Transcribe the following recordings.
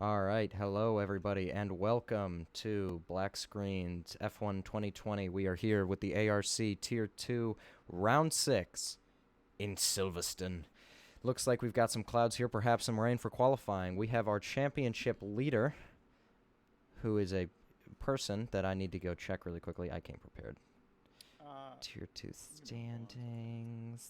Alright, hello everybody, and welcome to Black Screen's F1 2020. We are here with the ARC Tier 2 Round 6 in Silverstone. Looks like we've got some clouds here, perhaps some rain for qualifying. We have our championship leader, who is a person that I need to go check really quickly. I came prepared. Tier 2 standings.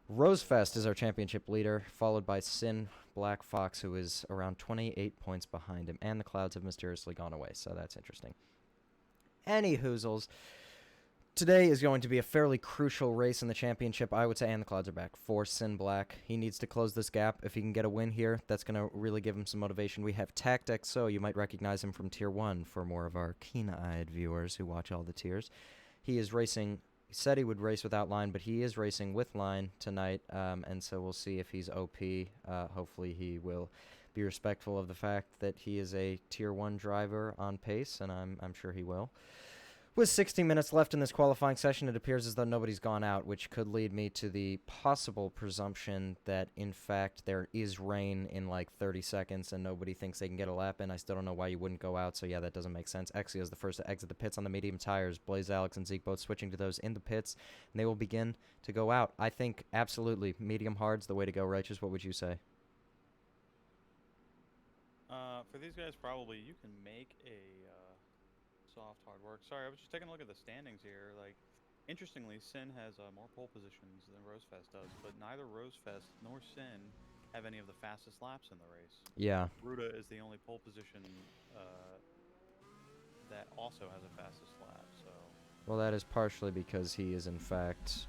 Rosefest is our championship leader, followed by Sin Black Fox, who is around 28 points behind him, and the clouds have mysteriously gone away, so that's interesting. Any hoozles, today is going to be a fairly crucial race in the championship, I would say, and the clouds are back, for Sin Black. He needs to close this gap. If he can get a win here, that's going to really give him some motivation. We have TactXO. You might recognize him from Tier 1 for more of our keen-eyed viewers who watch all the tiers. He is racing. He said he would race without line, but he is racing with line tonight, and so we'll see if he's OP. Hopefully he will be respectful of the fact that he is a Tier 1 driver on pace, and I'm sure he will. With 60 minutes left in this qualifying session, it appears as though nobody's gone out, which could lead me to the possible presumption that, in fact, there is rain in like 30 seconds and nobody thinks they can get a lap in. I still don't know why you wouldn't go out, so yeah, that doesn't make sense. Exia is the first to exit the pits on the medium tires. Blaze, Alex, and Zeke both switching to those in the pits, and they will begin to go out. I think absolutely medium hard's the way to go. Righteous, what would you say? For these guys, probably you can make a soft hard work. Sorry, I was just taking a look at the standings here. Like, interestingly, Sin has more pole positions than Rosefest does, but neither Rosefest nor Sin have any of the fastest laps in the race. Yeah. Ruda is the only pole position that also has a fastest lap. So. Well, that is partially because he is, in fact,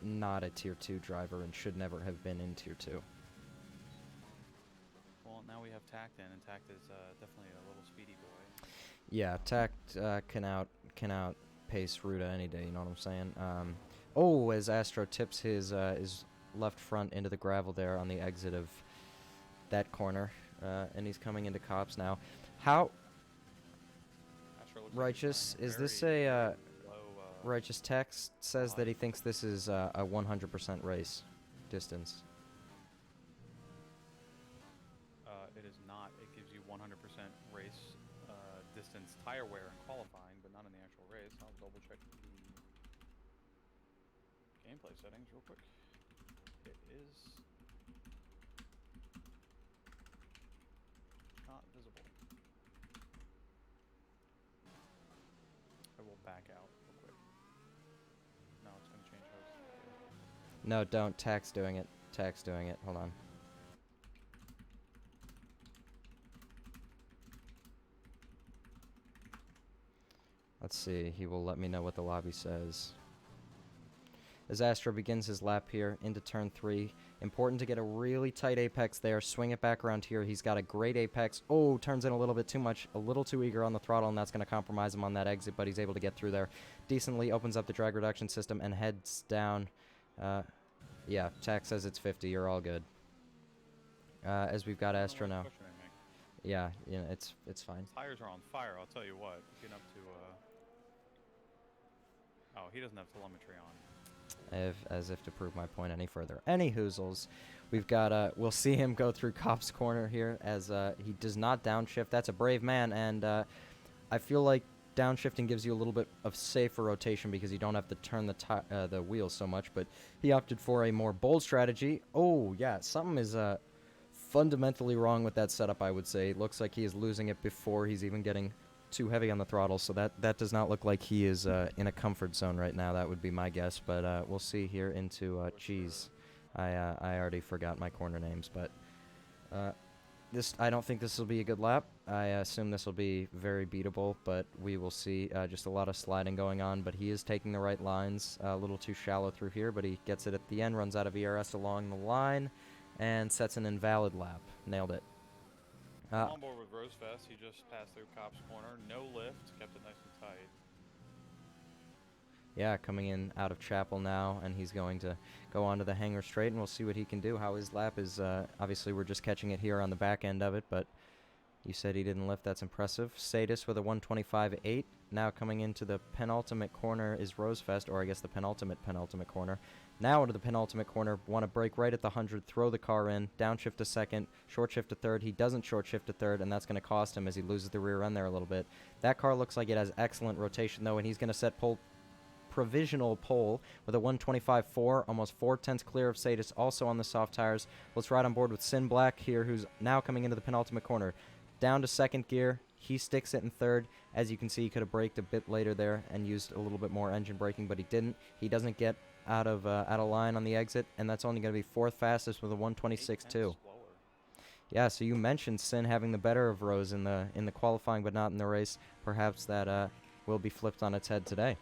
not a Tier 2 driver and should never have been in Tier 2. Well, now we have Tact in, and Tact is definitely a little speedy boy. Yeah, Tact can out pace Ruda any day. You know what I'm saying? Oh, as Astro tips his left front into the gravel there on the exit of that corner, and he's coming into Cops now. How Righteous is this a Righteous Text says that he thinks this is a 100% race distance. It is not. It gives you 100% race distance tire wear in qualifying, but not in the actual race. I'll double check the gameplay settings real quick. It is not visible. I will back out real quick. No, it's going to change host. No, don't. Tac's doing it. Tac's doing it. Hold on. Let's see, he will let me know what the lobby says. As Astro begins his lap here into turn 3, important to get a really tight apex there, swing it back around here. He's got a great apex. Oh, turns in a little bit too much, a little too eager on the throttle, and that's going to compromise him on that exit, but he's able to get through there. Decently opens up the drag reduction system and heads down. Yeah, Tac says it's 50, you're all good. As we've got Astro now. Yeah, it's fine. Tires are on fire, I'll tell you what. Getting up to oh, he doesn't have telemetry on. As if to prove my point any further. Any hoozles. We've got, we'll see him go through Cop's corner here as he does not downshift. That's a brave man, and I feel like downshifting gives you a little bit of safer rotation because you don't have to turn the wheels so much, but he opted for a more bold strategy. Oh, yeah, something is fundamentally wrong with that setup, I would say. It looks like he is losing it before he's even getting too heavy on the throttle, so that does not look like he is in a comfort zone right now. That would be my guess, but we'll see here into geez, I already forgot my corner names, but I don't think this will be a good lap. I assume this will be very beatable, but we will see. Just a lot of sliding going on, but he is taking the right lines. A little too shallow through here, but he gets it at the end, runs out of ERS along the line, and sets an invalid lap. Nailed it. On board with Rosefest, he just passed through Cop's corner, no lift, kept it nice and tight. Yeah, coming in out of Chapel now, and he's going to go onto the hangar straight, and we'll see what he can do. How his lap is, obviously we're just catching it here on the back end of it, but you said he didn't lift. That's impressive. Sadis with a 125.8. Now coming into the penultimate corner is Rosefest, or I guess the penultimate corner. Now into the penultimate corner, want to brake right at the 100, throw the car in, downshift to second, short shift to third. He doesn't short shift to third, and that's going to cost him as he loses the rear end there a little bit. That car looks like it has excellent rotation, though, and he's going to set provisional pole with a 125.4, almost 4/10 clear of Sadis, also on the soft tires. Let's ride on board with Sin Black here, who's now coming into the penultimate corner. Down to second gear. He sticks it in third. As you can see, he could have braked a bit later there and used a little bit more engine braking, but he didn't. He doesn't get out of line on the exit, and that's only going to be fourth fastest with a 126.2. Yeah, so you mentioned Sin having the better of Rose in the qualifying, but not in the race. Perhaps that will be flipped on its head today.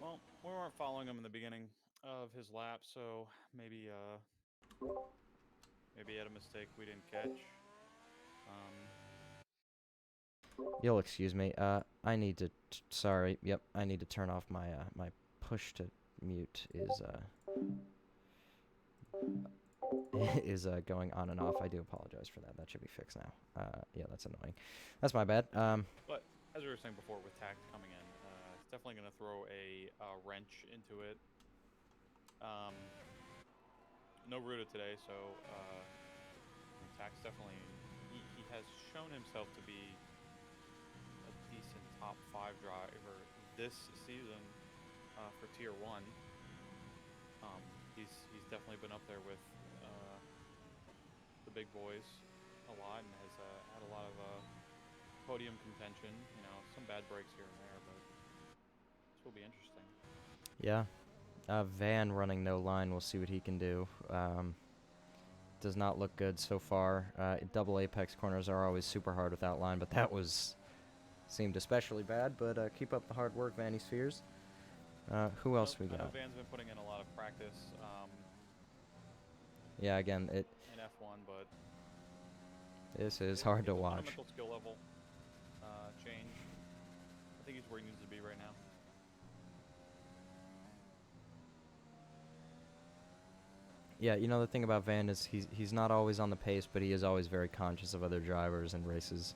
Well, we weren't following him in the beginning of his lap, so maybe he had a mistake we didn't catch. You'll excuse me. I need to. Sorry. Yep. I need to turn off my my push to mute is going on and off. I do apologize for that. That should be fixed now. Yeah, that's annoying. That's my bad. But as we were saying before, with Tact coming in, it's definitely going to throw a wrench into it. No Ruta today, so Tact's definitely he has shown himself to be a decent top 5 driver this season for Tier 1. He's definitely been up there with the big boys a lot and has had a lot of podium contention. You know, some bad breaks here and there, but this will be interesting. Yeah. Van running no line. We'll see what he can do. Does not look good so far. Double apex corners are always super hard without line, but that seemed especially bad. But keep up the hard work, Vanny Spheres. Who else we got? Van's been putting in a lot of practice. Yeah, again, in F1, but this is hard to watch. Fundamental skill level change. I think he's where he needs to be right now. Yeah, you know, the thing about Van is he's not always on the pace, but he is always very conscious of other drivers and races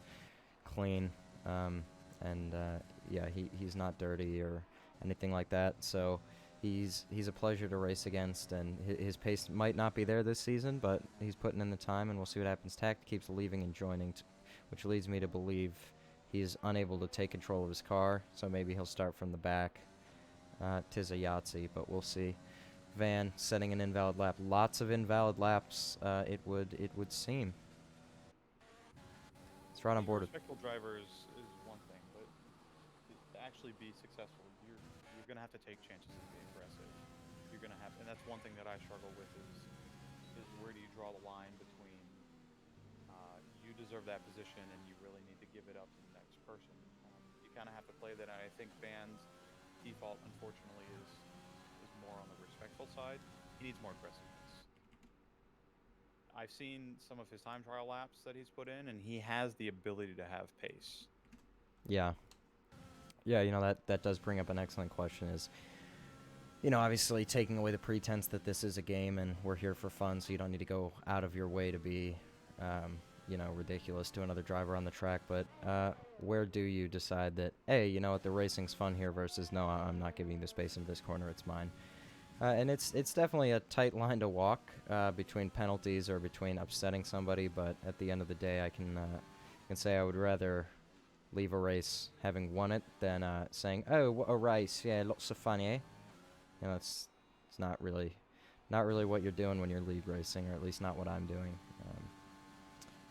clean. Yeah, he's not dirty or anything like that. So he's a pleasure to race against, and his pace might not be there this season, but he's putting in the time, and we'll see what happens. Tact keeps leaving and joining, which leads me to believe he's unable to take control of his car, so maybe he'll start from the back. 'Tis a Yahtzee, but we'll see. Van setting an invalid lap. Lots of invalid laps, it would seem. Let's ride on board with respectful drivers is one thing, but to actually be successful, you're gonna have to take chances and be aggressive. You're gonna have, and that's one thing that I struggle with is where do you draw the line between you deserve that position and you really need to give it up to the next person. You kind of have to play that. And I think Van's default, unfortunately, is more on the respectful side. He needs more aggressiveness. I've seen some of his time trial laps that he's put in, and he has the ability to have pace. Yeah. Yeah, you know, that does bring up an excellent question is, you know, obviously taking away the pretense that this is a game and we're here for fun, so you don't need to go out of your way to be, you know, ridiculous to another driver on the track. But where do you decide that, hey, you know what, the racing's fun here versus, no, I'm not giving you the space into this corner, it's mine. And it's definitely a tight line to walk between penalties or between upsetting somebody, but at the end of the day, I can say I would rather leave a race having won it than saying, oh, what a race, yeah, lots of fun, eh? You know, it's not really what you're doing when you're lead racing, or at least not what I'm doing.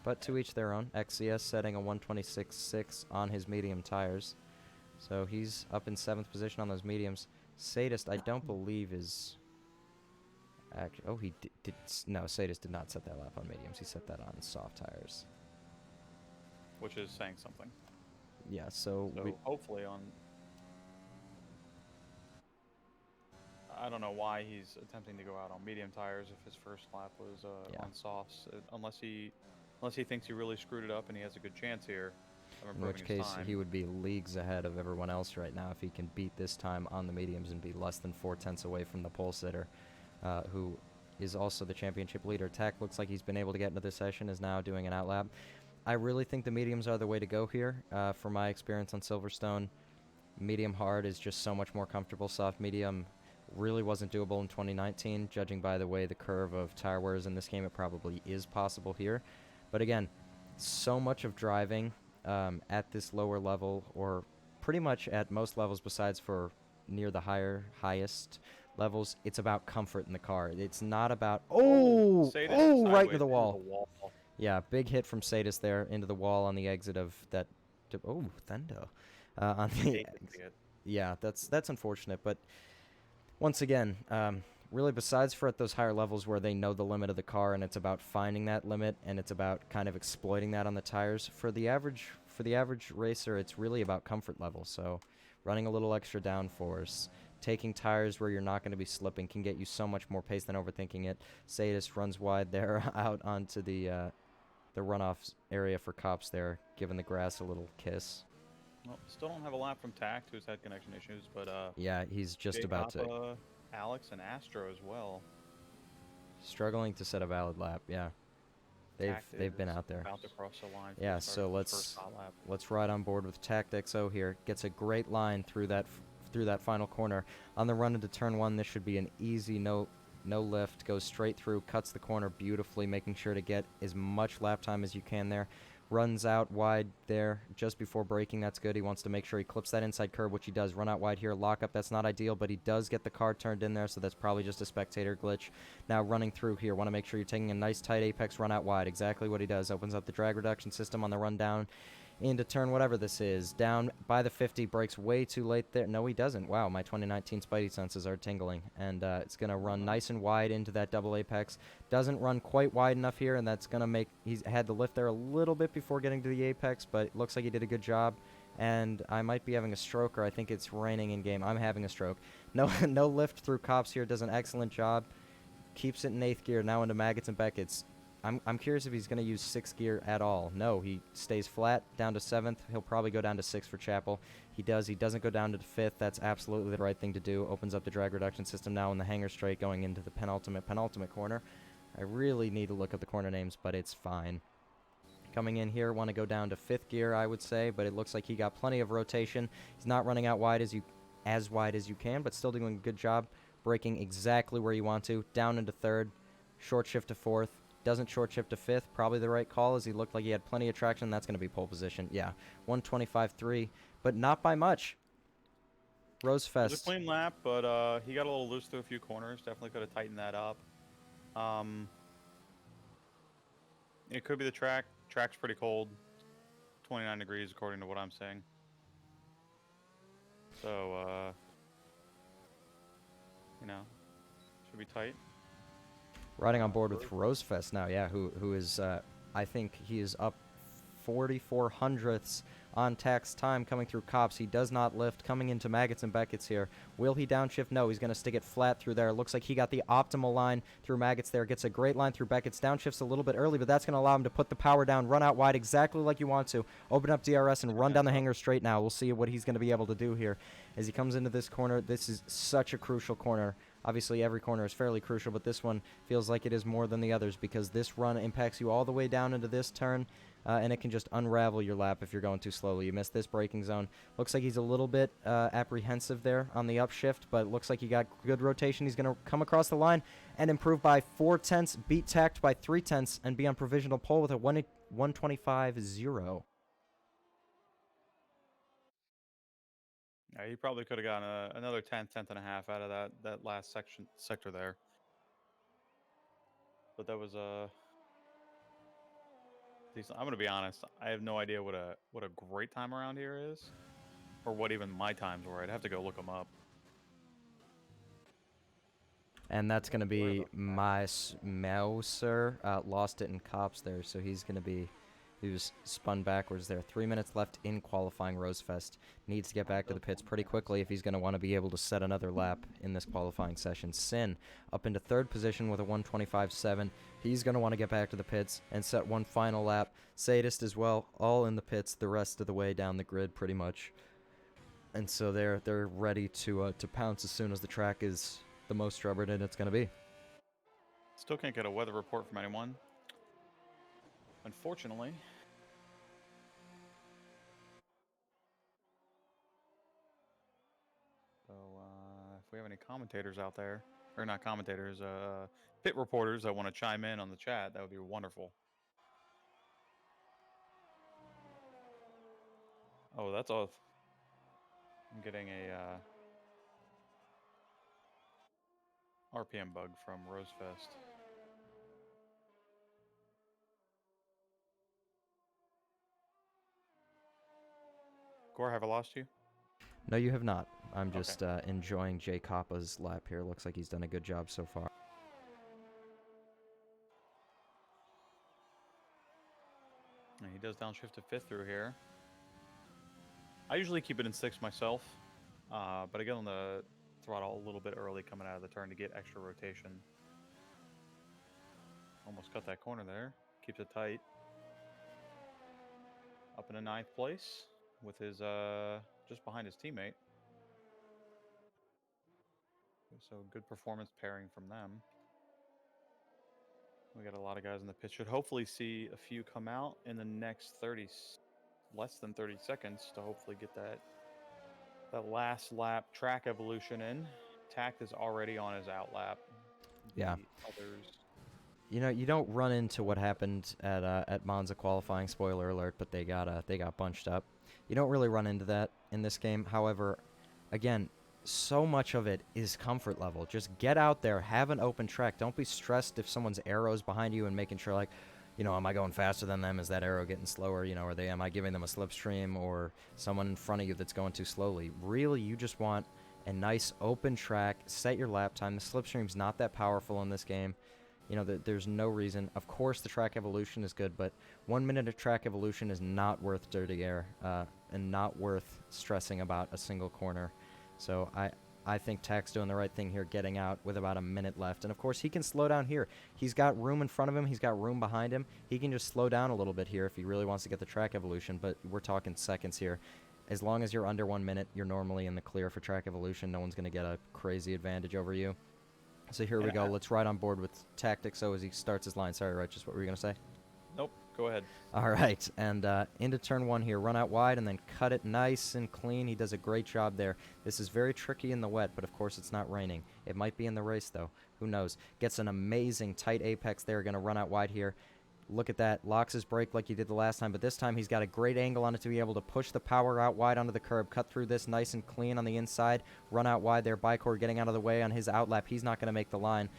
But to each their own. XCS setting a 126.6 on his medium tires, so he's up in 7th position on those mediums. Sadist, I don't believe is actually. Oh, he did. No, Sadist did not set that lap on mediums. He set that on soft tires, which is saying something. Yeah. So hopefully on. I don't know why he's attempting to go out on medium tires if his first lap was on softs, unless he thinks he really screwed it up and he has a good chance here. In which case, he would be leagues ahead of everyone else right now if he can beat this time on the mediums and be less than 4/10 away from the pole sitter, who is also the championship leader. Tack looks like he's been able to get into this session, is now doing an outlap. I really think the mediums are the way to go here. From my experience on Silverstone, medium hard is just so much more comfortable. Soft medium really wasn't doable in 2019. Judging by the way the curve of tire wear is in this game, it probably is possible here. But again, so much of driving at this lower level, or pretty much at most levels besides for near the highest levels, it's about comfort in the car. It's not about, Sadist right into sideways the into wall. the wall. Yeah, big hit from Sadis there into the wall on the exit of that. Oh, Thunder. On the Hate to see it. yeah, that's unfortunate. But once again, really, besides for at those higher levels where they know the limit of the car and it's about finding that limit and it's about kind of exploiting that on the tires, for the average racer, it's really about comfort level. So running a little extra downforce, taking tires where you're not going to be slipping can get you so much more pace than overthinking it. Sadis runs wide there out onto the runoff area for Cops there, giving the grass a little kiss. Well, still don't have a lap from Tact, who's had connection issues, but Yeah, he's just Jake about to. Appa, Alex, and Astro as well. Struggling to set a valid lap, yeah. They've been out there. About to cross the line. Yeah, so let's ride on board with Tact XO here. Gets a great line through that final corner. On the run into turn 1, this should be an easy no lift. Goes straight through, cuts the corner beautifully, making sure to get as much lap time as you can there. Runs out wide there just before braking. That's good. He wants to make sure he clips that inside curb, which he does. Run out wide here. Lockup, that's not ideal, but he does get the car turned in there, so that's probably just a spectator glitch. Now running through here. Want to make sure you're taking a nice tight apex, run out wide. Exactly what he does. Opens up the drag reduction system on the run down into turn whatever this is. Down by the 50, brakes way too late there. No, he doesn't. Wow, my 2019 Spidey senses are tingling. And it's going to run nice and wide into that double apex. Doesn't run quite wide enough here, and that's going to make... He's had to lift there a little bit before getting to the apex, but it looks like he did a good job. And I might be having a stroke, or I think it's raining in-game. I'm having a stroke. No lift through Cops here. Does an excellent job. Keeps it in 8th gear, now into Maggots and Beckett's. I'm curious if he's going to use 6th gear at all. No, he stays flat down to 7th. He'll probably go down to 6th for Chapel. He does. He doesn't go down to 5th. That's absolutely the right thing to do. Opens up the drag reduction system now in the hanger straight going into the penultimate corner. I really need to look up the corner names, but it's fine. Coming in here, want to go down to 5th gear, I would say, but it looks like he got plenty of rotation. He's not running out wide as wide as you can, but still doing a good job. Braking exactly where you want to. Down into 3rd. Short shift to 4th. Doesn't short shift to 5th. Probably the right call as he looked like he had plenty of traction. That's going to be pole position. Yeah, 125.3, but not by much. Rosefest. It was a clean lap, but he got a little loose through a few corners. Definitely could have tightened that up. It could be the track. Track's pretty cold. 29 degrees according to what I'm saying. So, should be tight. Riding on board with Rosefest now, yeah, who is, I think he is up 44 hundredths on tax time coming through Cops. He does not lift. Coming into Maggots and Beckett's here. Will he downshift? No, he's going to stick it flat through there. Looks like he got the optimal line through Maggots there. Gets a great line through Beckett's. Downshifts a little bit early, but that's going to allow him to put the power down, run out wide exactly like you want to. Open up DRS and run down the hanger straight now. We'll see what he's going to be able to do here. As he comes into this corner, this is such a crucial corner. Obviously, every corner is fairly crucial, but this one feels like it is more than the others because this run impacts you all the way down into this turn, and it can just unravel your lap if you're going too slowly. You miss this braking zone. Looks like he's a little bit apprehensive there on the upshift, but looks like he got good rotation. He's going to come across the line and improve by 4/10, beat Tact by 3/10, and be on provisional pole with a 125.0. Yeah, he probably could have gotten another 10th and a half out of that last sector there. But that was decent. I'm gonna be honest. I have no idea what a great time around here is, or what even my times were. I'd have to go look them up. And that's going to be Mouser. Lost it in Cops there, so he's going to be... He was spun backwards there. 3 minutes left in qualifying. Rosefest needs to get back to the pits pretty quickly if he's going to want to be able to set another lap in this qualifying session. Sin up into 3rd position with a 125.7. He's going to want to get back to the pits and set one final lap. Sadist as well, all in the pits the rest of the way down the grid pretty much. And so they're ready to pounce as soon as the track is the most rubbered and it's going to be. Still can't get a weather report from anyone, unfortunately. So if we have any commentators out there, or not commentators, pit reporters that want to chime in on the chat, that would be wonderful. Oh, that's off. I'm getting a RPM bug from Rosefest. Gore, have I lost you? No, you have not. I'm Okay. just enjoying Jay Koppa's lap here. Looks like he's done a good job so far. And he does downshift to 5th through here. I usually keep it in 6th myself, but I get on the throttle a little bit early coming out of the turn to get extra rotation. Almost cut that corner there. Keeps it tight. Up in a 9th place with his just behind his teammate. So good performance pairing from them. We got a lot of guys in the pit. Should hopefully see a few come out in the next less than 30 seconds to hopefully get that last lap track evolution in. Tact is already on his out lap. Yeah. Others. You know, you don't run into what happened at Monza qualifying. Spoiler alert! But they got bunched up. You don't really run into that in this game. However, again, so much of it is comfort level. Just get out there, have an open track. Don't be stressed if someone's arrow's behind you and making sure, like, you know, am I going faster than them? Is that arrow getting slower? You know, am I giving them a slipstream, or someone in front of you that's going too slowly? Really, you just want a nice open track. Set your lap time. The slipstream's not that powerful in this game. You know, there's no reason. Of course, the track evolution is good, but 1 minute of track evolution is not worth dirty air and not worth stressing about a single corner. So I think Tact's doing the right thing here, getting out with about a minute left. And, of course, he can slow down here. He's got room in front of him. He's got room behind him. He can just slow down a little bit here if he really wants to get the track evolution, but we're talking seconds here. As long as you're under 1 minute, you're normally in the clear for track evolution. No one's going to get a crazy advantage over you. So here we go. Let's ride on board with Tactics-O as he starts his line. Sorry, Righteous, what were you going to say? Nope, go ahead. All right, and into turn 1 here. Run out wide and then cut it nice and clean. He does a great job there. This is very tricky in the wet, but of course it's not raining. It might be in the race, though. Who knows? Gets an amazing tight apex there. Going to run out wide here. Look at that. Locks his brake like he did the last time, but this time he's got a great angle on it to be able to push the power out wide onto the curb, cut through this nice and clean on the inside, run out wide there. Bicor getting out of the way on his outlap. He's not going to make the line.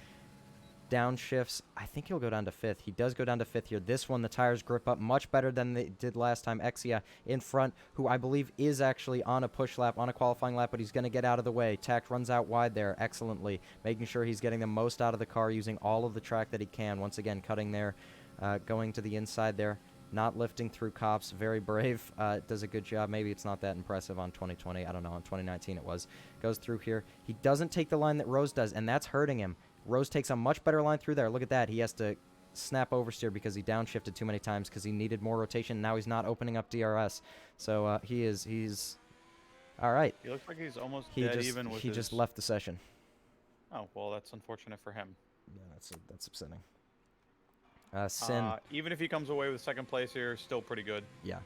Downshifts. I think he'll go down to 5th. He does go down to 5th here. This one, the tires grip up much better than they did last time. Exia in front, who I believe is actually on a push lap, on a qualifying lap, but he's going to get out of the way. Tact runs out wide there excellently, making sure he's getting the most out of the car, using all of the track that he can. Once again, cutting there. Going to the inside there, not lifting through cops. Very brave. Does a good job. Maybe it's not that impressive on 2020. I don't know. On 2019 it was. Goes through here. He doesn't take the line that Rose does, and that's hurting him. Rose takes a much better line through there. Look at that. He has to snap oversteer because he downshifted too many times because he needed more rotation. Now he's not opening up DRS. So he's all right. He looks like he's almost dead even with He just left the session. Oh, well, that's unfortunate for him. Yeah, that's upsetting. Sin. Even if he comes away with 2nd place here, still pretty good. Yeah.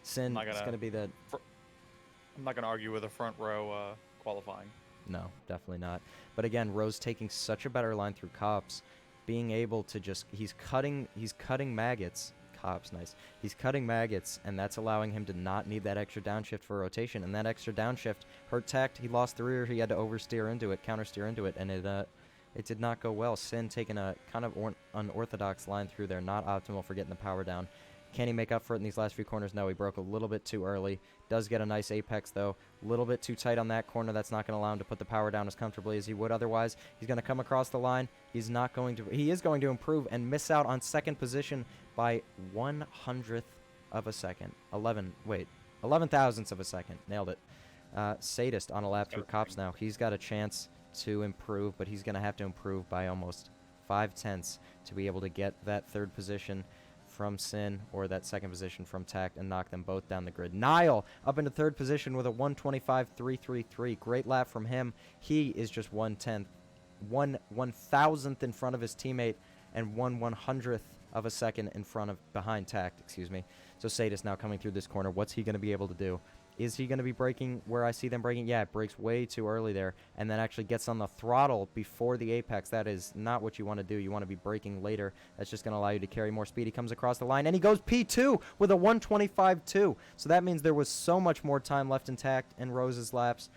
Sin is going to be the... I'm not going to argue with a front row qualifying. No, definitely not. But again, Rose taking such a better line through cops, being able to just... He's cutting maggots. Cops, nice. He's cutting maggots, and that's allowing him to not need that extra downshift for rotation. And that extra downshift hurt Tact. He lost the rear. He had to oversteer into it, countersteer into it, and it did not go well. Sin taking a kind of unorthodox line through there, not optimal for getting the power down. Can he make up for it in these last few corners? No, he broke a little bit too early. Does get a nice apex, though. A little bit too tight on that corner. That's not going to allow him to put the power down as comfortably as he would otherwise. He's going to come across the line. He is going to improve and miss out on 2nd position by 1/100th of a second. 11 thousandths of a second. Nailed it. Sadist on a lap through cops now. He's got a chance to improve, but he's going to have to improve by almost 5/10 to be able to get that 3rd position from Sin or that 2nd position from Tact and knock them both down the grid. Niall up into 3rd position with a 1:25.333. Great lap from him. He is just 1/1000th in front of his teammate and 1/100th of a second behind Tact, excuse me. So Sadist now coming through this corner. What's he going to be able to do? Is he going to be braking where I see them braking? Yeah, it brakes way too early there and then actually gets on the throttle before the apex. That is not what you want to do. You want to be braking later. That's just going to allow you to carry more speed. He comes across the line, and he goes P2 with a 125.2. So that means there was so much more time left intact in Rose's laps.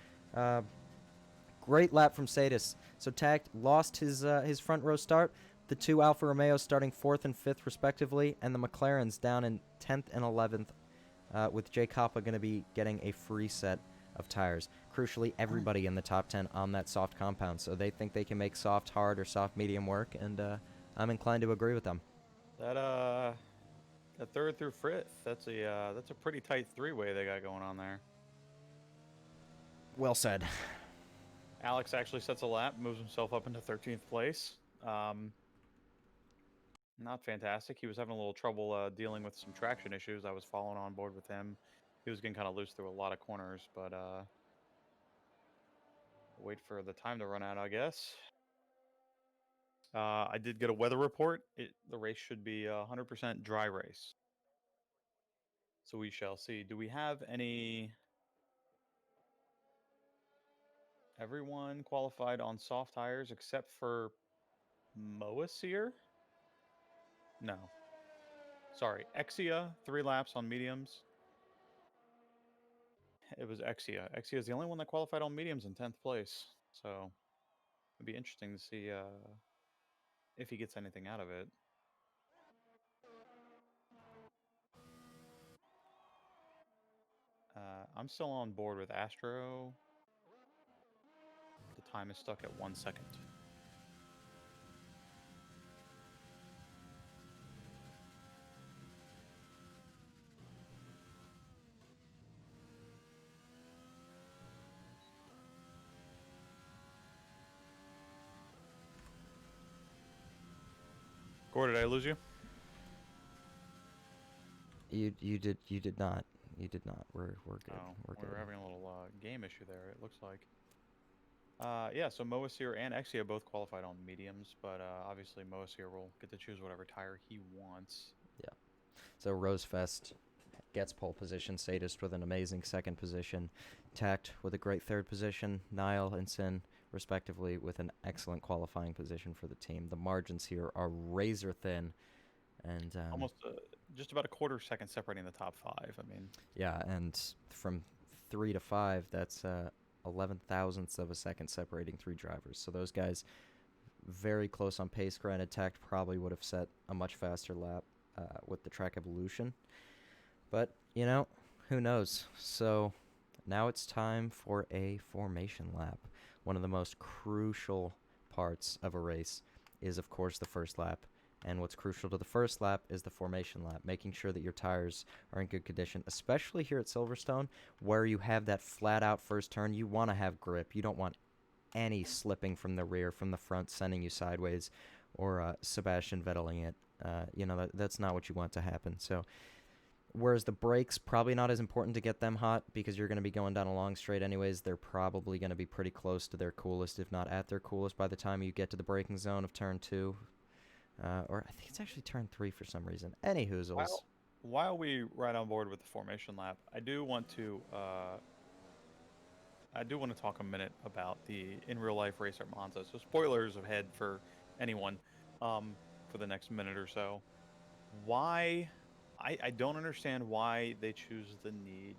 Great lap from Sadis. So Tact lost his front row start. The two Alfa Romeos starting 4th and 5th respectively, and the McLarens down in 10th and 11th, with Jay Coppa going to be getting a free set of tires. Crucially, everybody in the top 10 on that soft compound, so they think they can make soft hard or soft medium work, and I'm inclined to agree with them. That third through fifth, that's a pretty tight three-way they got going on there. Well said. Alex actually sets a lap, moves himself up into 13th place. Not fantastic. He was having a little trouble dealing with some traction issues. I was following on board with him. He was getting kind of loose through a lot of corners, but wait for the time to run out, I guess. I did get a weather report. The race should be a 100% dry race. So we shall see. Do we have any... Everyone qualified on soft tires except for Moaseer? No. Sorry, Exia, 3 laps on mediums. It was Exia. Exia is the only one that qualified on mediums in 10th place. So it'd be interesting to see if he gets anything out of it. I'm still on board with Astro. The time is stuck at 1 second. Gore, did I lose you? You did not. You did not. We're good. Oh, we're good. We're having a little game issue there, it looks like. Yeah, so Moaseer and Exia both qualified on mediums, but obviously Moaseer will get to choose whatever tire he wants. Yeah. So Rosefest gets pole position. Sadist with an amazing second position. Tact with a great third position. Niall and Sin, respectively, with an excellent qualifying position for the team. The margins here are razor thin. And Almost just about a quarter second separating the top 5. I mean, yeah, and from 3 to 5, that's 11 thousandths of a second separating 3 drivers. So those guys very close on pace. Granted, Tact probably would have set a much faster lap with the track evolution. But, you know, who knows? So now it's time for a formation lap. One of the most crucial parts of a race is, of course, the first lap. And what's crucial to the first lap is the formation lap, making sure that your tires are in good condition, especially here at Silverstone, where you have that flat-out first turn. You want to have grip. You don't want any slipping from the rear, from the front, sending you sideways, or Sebastian Vetteling it. That's not what you want to happen. So, whereas the brakes, probably not as important to get them hot because you're going to be going down a long straight anyways. They're probably going to be pretty close to their coolest, if not at their coolest, by the time you get to the braking zone of turn 2. Or I think it's actually turn 3 for some reason. Any hoozles. While we ride on board with the formation lap, I do want to talk a minute about the in real life race at Monza. So spoilers ahead for anyone for the next minute or so. Why? I don't understand why they choose the need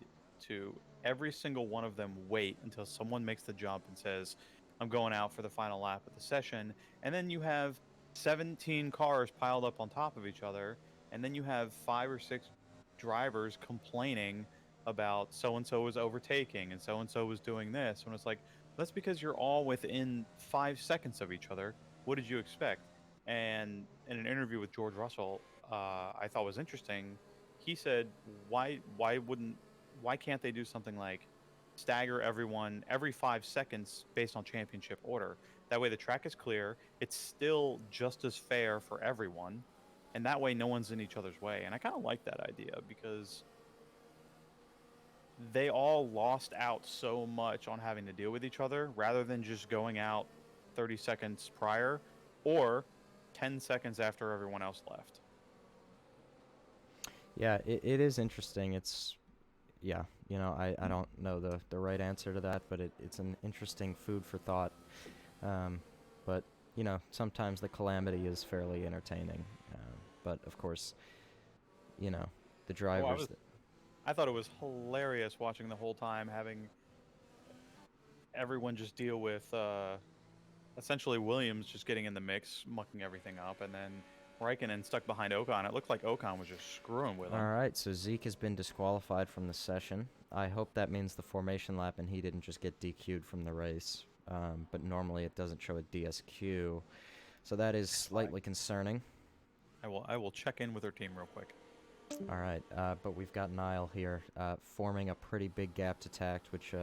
to every single one of them wait until someone makes the jump and says, "I'm going out for the final lap of the session," and then you have 17 cars piled up on top of each other, and then you have 5 or 6 drivers complaining about so-and-so was overtaking and so-and-so was doing this. And it's like, that's because you're all within 5 seconds of each other. What did you expect? And in an interview with George Russell, I thought was interesting, he said, why can't they do something like stagger everyone every 5 seconds based on championship order? That way the track is clear. It's still just as fair for everyone. And that way no one's in each other's way. And I kind of like that idea because they all lost out so much on having to deal with each other rather than just going out 30 seconds prior or 10 seconds after everyone else left. Yeah, it is interesting. It's yeah, I don't know the right answer to that, but it's an interesting food for thought. Um, but sometimes the calamity is fairly entertaining. But of course, you know, the Oh, drivers. I thought it was hilarious watching the whole time, having everyone just deal with essentially Williams just getting in the mix, mucking everything up, and then Raikkonen stuck behind Ocon. It looked like Ocon was just screwing with him. All right, so Zeke has been disqualified from the session. I hope that means the formation lap and he didn't just get DQ'd from the race. But normally it doesn't show a DSQ, so that is slightly concerning. I will check in with her team real quick. All right, but we've got Niall here forming a pretty big gap to Tact, which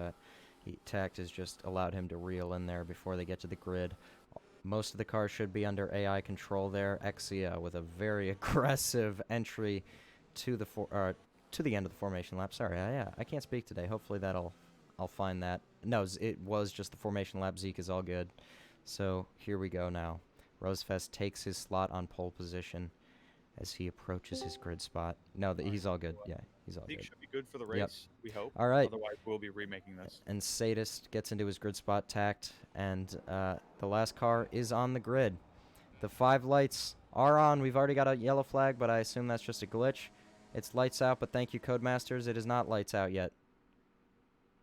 Tact has just allowed him to reel in there before they get to the grid. Most of the cars should be under AI control there. Exia with a very aggressive entry to the end of the formation lap. Sorry, I can't speak today. Hopefully I'll find that. No, it was just the formation lap. Zeke is all good. So here we go now. Rosefest takes his slot on pole position as he approaches his grid spot. No, he's all good. Yeah, he's all Zeke good. should be good for the race, Yep. we hope. All right. Otherwise, we'll be remaking this. And Sadist gets into his grid spot, Tact, and the last car is on the grid. The 5 lights are on. We've already got a yellow flag, but I assume that's just a glitch. It's lights out, but thank you, Codemasters. It is not lights out yet.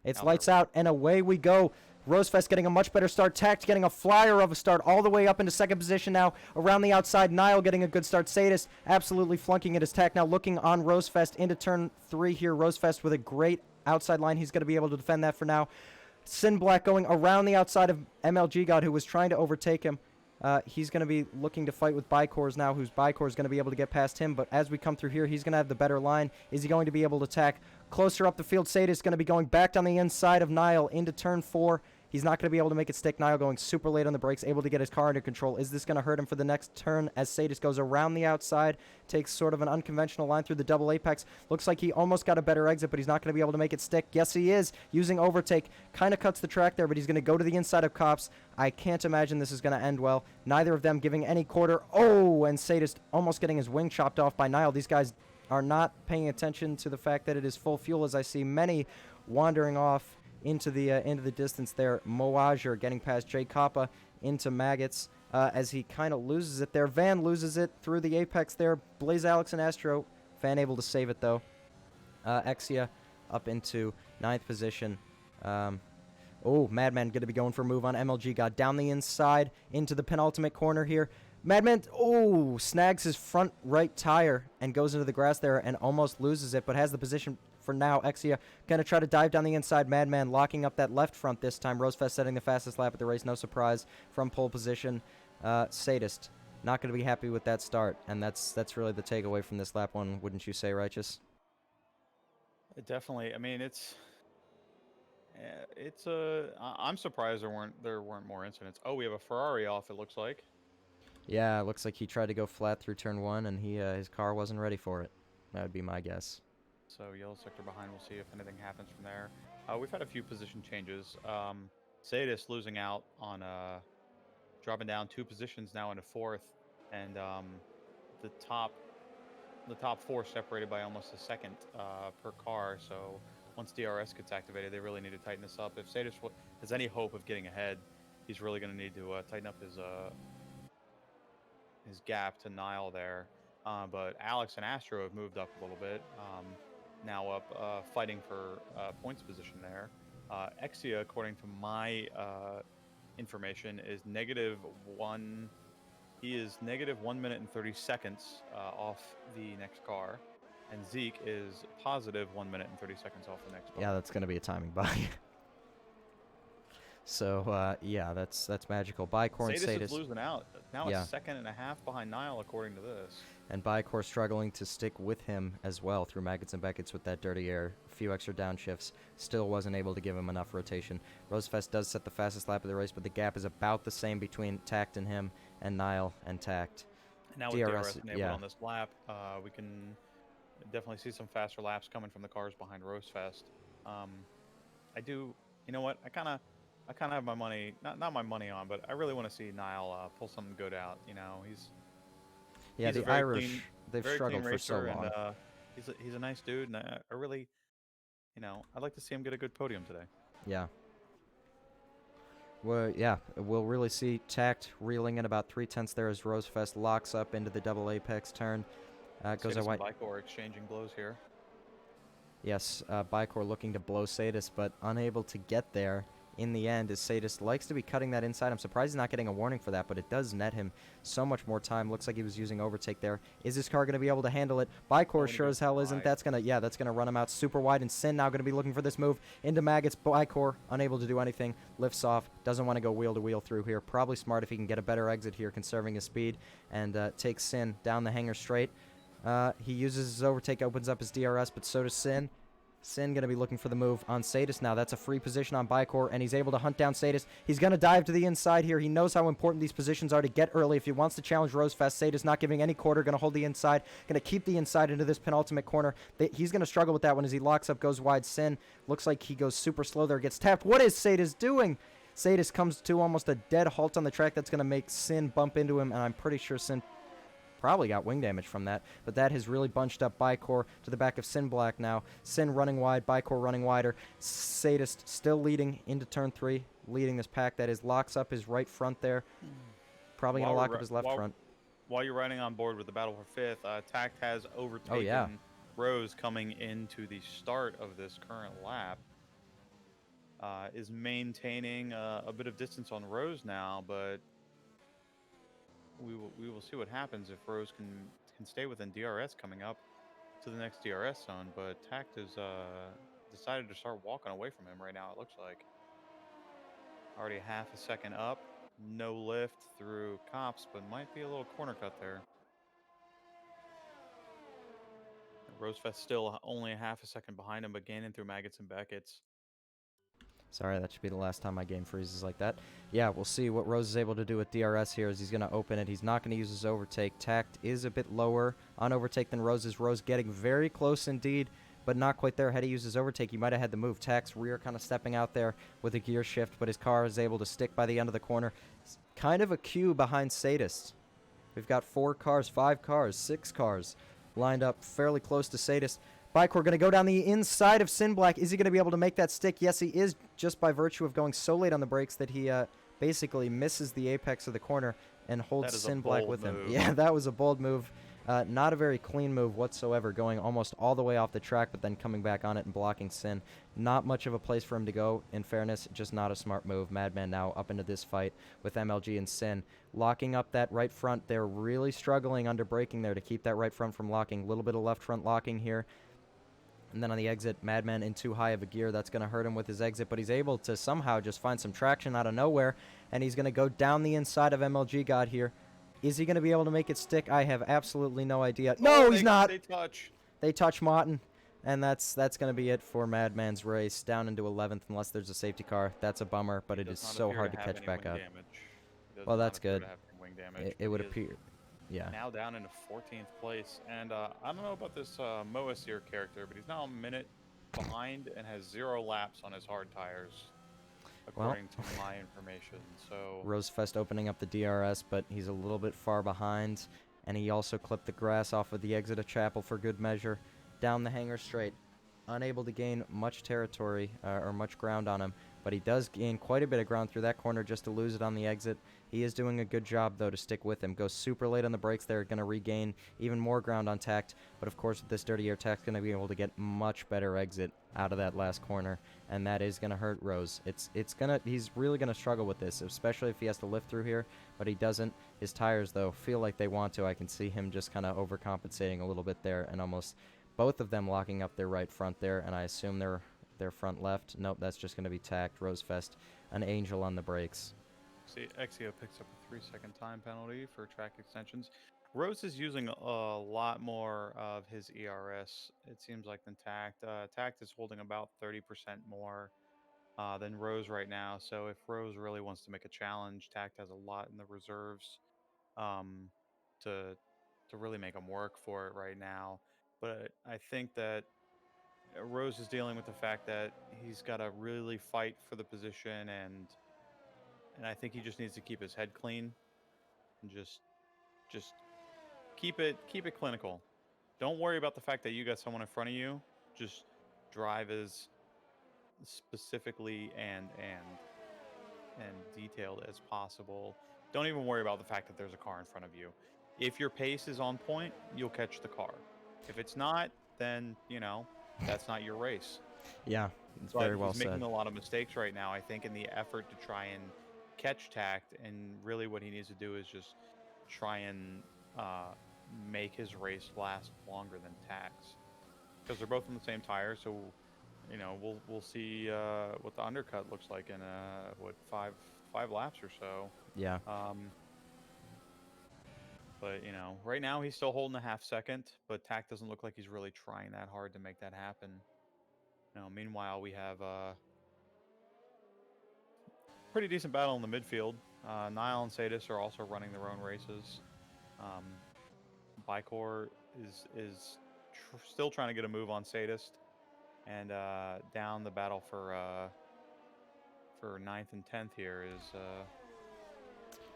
It's lights out, and away we go. Rosefest getting a much better start. Tact getting a flyer of a start all the way up into second position now. Around the outside, Niall getting a good start. Sadist absolutely flunking it as Tact now looking on Rosefest into turn 3 here. Rosefest with a great outside line. He's going to be able to defend that for now. Sin Black going around the outside of MLG God, who was trying to overtake him. He's going to be looking to fight with Bicors now, whose Bicor is going to be able to get past him. But as we come through here, he's going to have the better line. Is he going to be able to attack closer up the field? Sadist is going to be going back down the inside of Niall into turn 4. He's not going to be able to make it stick. Niall going super late on the brakes, able to get his car under control. Is this going to hurt him for the next turn as Sadist goes around the outside, takes sort of an unconventional line through the double apex? Looks like he almost got a better exit, but he's not going to be able to make it stick. Yes, he is. Using overtake. Kind of cuts the track there, but he's going to go to the inside of Cops. I can't imagine this is going to end well. Neither of them giving any quarter. Oh, and Sadist almost getting his wing chopped off by Niall. These guys are not paying attention to the fact that it is full fuel, as I see many wandering off into the distance there. Moager getting past Jay Kappa into Maggots as he kind of loses it there. Van loses it through the apex there. Blaze Alex and Astro. Van able to save it though. Exia up into 9th position. Oh, Madman going to be going for a move on MLG God down the inside into the penultimate corner here. Madman, oh, snags his front right tire and goes into the grass there and almost loses it, but has the position for now. Exia going to try to dive down the inside. Madman locking up that left front this time. Rosefest setting the fastest lap at the race. No surprise from pole position. Sadist not going to be happy with that start, and that's really the takeaway from this lap one, wouldn't you say, Righteous? Definitely. I mean, I'm surprised there weren't more incidents. Oh, we have a Ferrari off. It looks like. Yeah, it looks like he tried to go flat through turn 1, and his car wasn't ready for it. That would be my guess. So yellow sector behind. We'll see if anything happens from there. We've had a few position changes. Sadist losing out on dropping down 2 positions now into 4th, and the top 4 separated by almost a second per car. So once DRS gets activated, they really need to tighten this up. If Sadist has any hope of getting ahead, he's really going to need to tighten up his gap to Niall there. But Alex and Astro have moved up a little bit. Now up fighting for points position there. Exia, according to my information, is -1. He is -1 minute and 30 seconds off the next car. And Zeke is +1 minute and 30 seconds off the next car. Yeah, that's going to be a timing bug. So, yeah, that's magical. Bicor and Sadist Sadist is losing out. Now yeah. a second and a half behind Niall, according to this. And Bicor struggling to stick with him as well through Maggots and Beckett's with that dirty air. A few extra downshifts. Still wasn't able to give him enough rotation. Rosefest does set the fastest lap of the race, but the gap is about the same between Tact and him, and Niall and Tact. And now with DRS enabled on this lap, we can definitely see some faster laps coming from the cars behind Rosefest. You know what? I kind of have my money, not my money on, but I really want to see Niall pull something good out. You know, he's the Irish, they've struggled for so long. And, he's a nice dude, and I really, I'd like to see him get a good podium today. Yeah. Well, yeah, we'll really see Tact reeling in about 3/10 there as Rosefest locks up into the double apex turn. Goes out Sadis and white. Bicor exchanging blows here. Yes, Bicor looking to blow Sadis, but unable to get there in the end, as Sadis likes to be cutting that inside. I'm surprised he's not getting a warning for that, but it does net him so much more time. Looks like he was using overtake there. Is this car going to be able to handle it? Bicor sure as hell isn't. That's going to run him out super wide, and Sin now going to be looking for this move into Maggots. Bicor unable to do anything. Lifts off. Doesn't want to go wheel to wheel through here. Probably smart if he can get a better exit here, conserving his speed, and takes Sin down the hanger straight. He uses his overtake, opens up his DRS, but so does Sin. Sin going to be looking for the move on Sadis now. That's a free position on Bicor, and he's able to hunt down Sadis. He's going to dive to the inside here. He knows how important these positions are to get early if he wants to challenge Rosefest. Sadis not giving any quarter, going to hold the inside, going to keep the inside into this penultimate corner. He's going to struggle with that one as he locks up, goes wide. Sin looks like he goes super slow there, gets tapped. What is Sadis doing? Sadis comes to almost a dead halt on the track. That's going to make Sin bump into him, and I'm pretty sure Sin probably got wing damage from that, but that has really bunched up Bicor to the back of Sin Black now. Sin running wide, Bicor running wider. Sadist still leading into turn 3, leading this pack. That is, locks up his right front there. Probably going to lock up his left front. While you're riding on board with the battle for 5th, Tact has overtaken Rose coming into the start of this current lap. Is maintaining a bit of distance on Rose now, but we will see what happens if Rose can stay within DRS coming up to the next DRS zone. But Tact has decided to start walking away from him right now. It looks like already half a second up, no lift through Cops, but might be a little corner cut there. Rosefest still only a half a second behind him, but gaining through Maggots and Beckett's. Sorry, that should be the last time my game freezes like that. Yeah, we'll see what Rose is able to do with DRS here as he's going to open it. He's not going to use his overtake. Tact is a bit lower on overtake than Rose's. Rose getting very close indeed, but not quite there. Had he used his overtake, he might have had the move. Tact's rear kind of stepping out there with a gear shift, but his car is able to stick by the end of the corner. It's kind of a queue behind Sadist. We've got 4 cars, 5 cars, 6 cars lined up fairly close to Sadist. Bicor going to go down the inside of Sin Black. Is he going to be able to make that stick? Yes, he is, just by virtue of going so late on the brakes that he basically misses the apex of the corner and holds Sin Black with him. Yeah, that was a bold move. Not a very clean move whatsoever, going almost all the way off the track, but then coming back on it and blocking Sin. Not much of a place for him to go, in fairness, just not a smart move. Madman now up into this fight with MLG and Sin. Locking up that right front. They're really struggling under braking there to keep that right front from locking. A little bit of left front locking here. And then on the exit, Madman in too high of a gear. That's going to hurt him with his exit, but he's able to somehow just find some traction out of nowhere, and he's going to go down the inside of MLG God here. Is he going to be able to make it stick? I have absolutely no idea. No, he's not. They touch Martin, and that's going to be it for Madman's race. Down into 11th unless there's a safety car. That's a bummer, but it is so hard to catch back up. Well, that's good. It would appear. Yeah. Now down into 14th place, and I don't know about this Moasir character, but he's now a minute behind and has 0 laps on his hard tires, according to my information. So Rosefest opening up the DRS, but he's a little bit far behind, and he also clipped the grass off of the exit of Chapel for good measure. Down the hanger straight, unable to gain much territory or much ground on him, but he does gain quite a bit of ground through that corner just to lose it on the exit. He is doing a good job, though, to stick with him. Goes super late on the brakes there, going to regain even more ground on Tact, but of course with this dirty air, Tact's going to be able to get much better exit out of that last corner, and that is going to hurt Rose. He's really going to struggle with this, especially if he has to lift through here, but he doesn't. His tires, though, feel like they want to. I can see him just kind of overcompensating a little bit there, and almost both of them locking up their right front there, and I assume their front left. Nope, that's just going to be Tact. Rosefest, an angel on the brakes. See, Exio picks up a 3-second time penalty for track extensions. Rose is using a lot more of his ERS, it seems like, than Tact. Tact is holding about 30% more than Rose right now. So if Rose really wants to make a challenge, Tact has a lot in the reserves to really make him work for it right now. But I think that Rose is dealing with the fact that he's got to really fight for the position, and I think he just needs to keep his head clean and just keep it clinical. Don't worry about the fact that you got someone in front of you. Just drive as specifically and detailed as possible. Don't even worry about the fact that there's a car in front of you. If your pace is on point, you'll catch the car. If it's not, then, that's not your race. Yeah, it's But very well he's making said. a lot of mistakes right now, I think, in the effort to try and catch tact. And really, what he needs to do is just try and uh, make his race last longer than tact's, because they're both on the same tire. So, we'll see what the undercut looks like in what five laps or so. Yeah. But right now he's still holding a half second, but tact doesn't look like he's really trying that hard to make that happen. Meanwhile, we have pretty decent battle in the midfield. Nile and Sadis are also running their own races. Um, Bicor is still trying to get a move on Sadist, and down the battle for 9th and 10th here is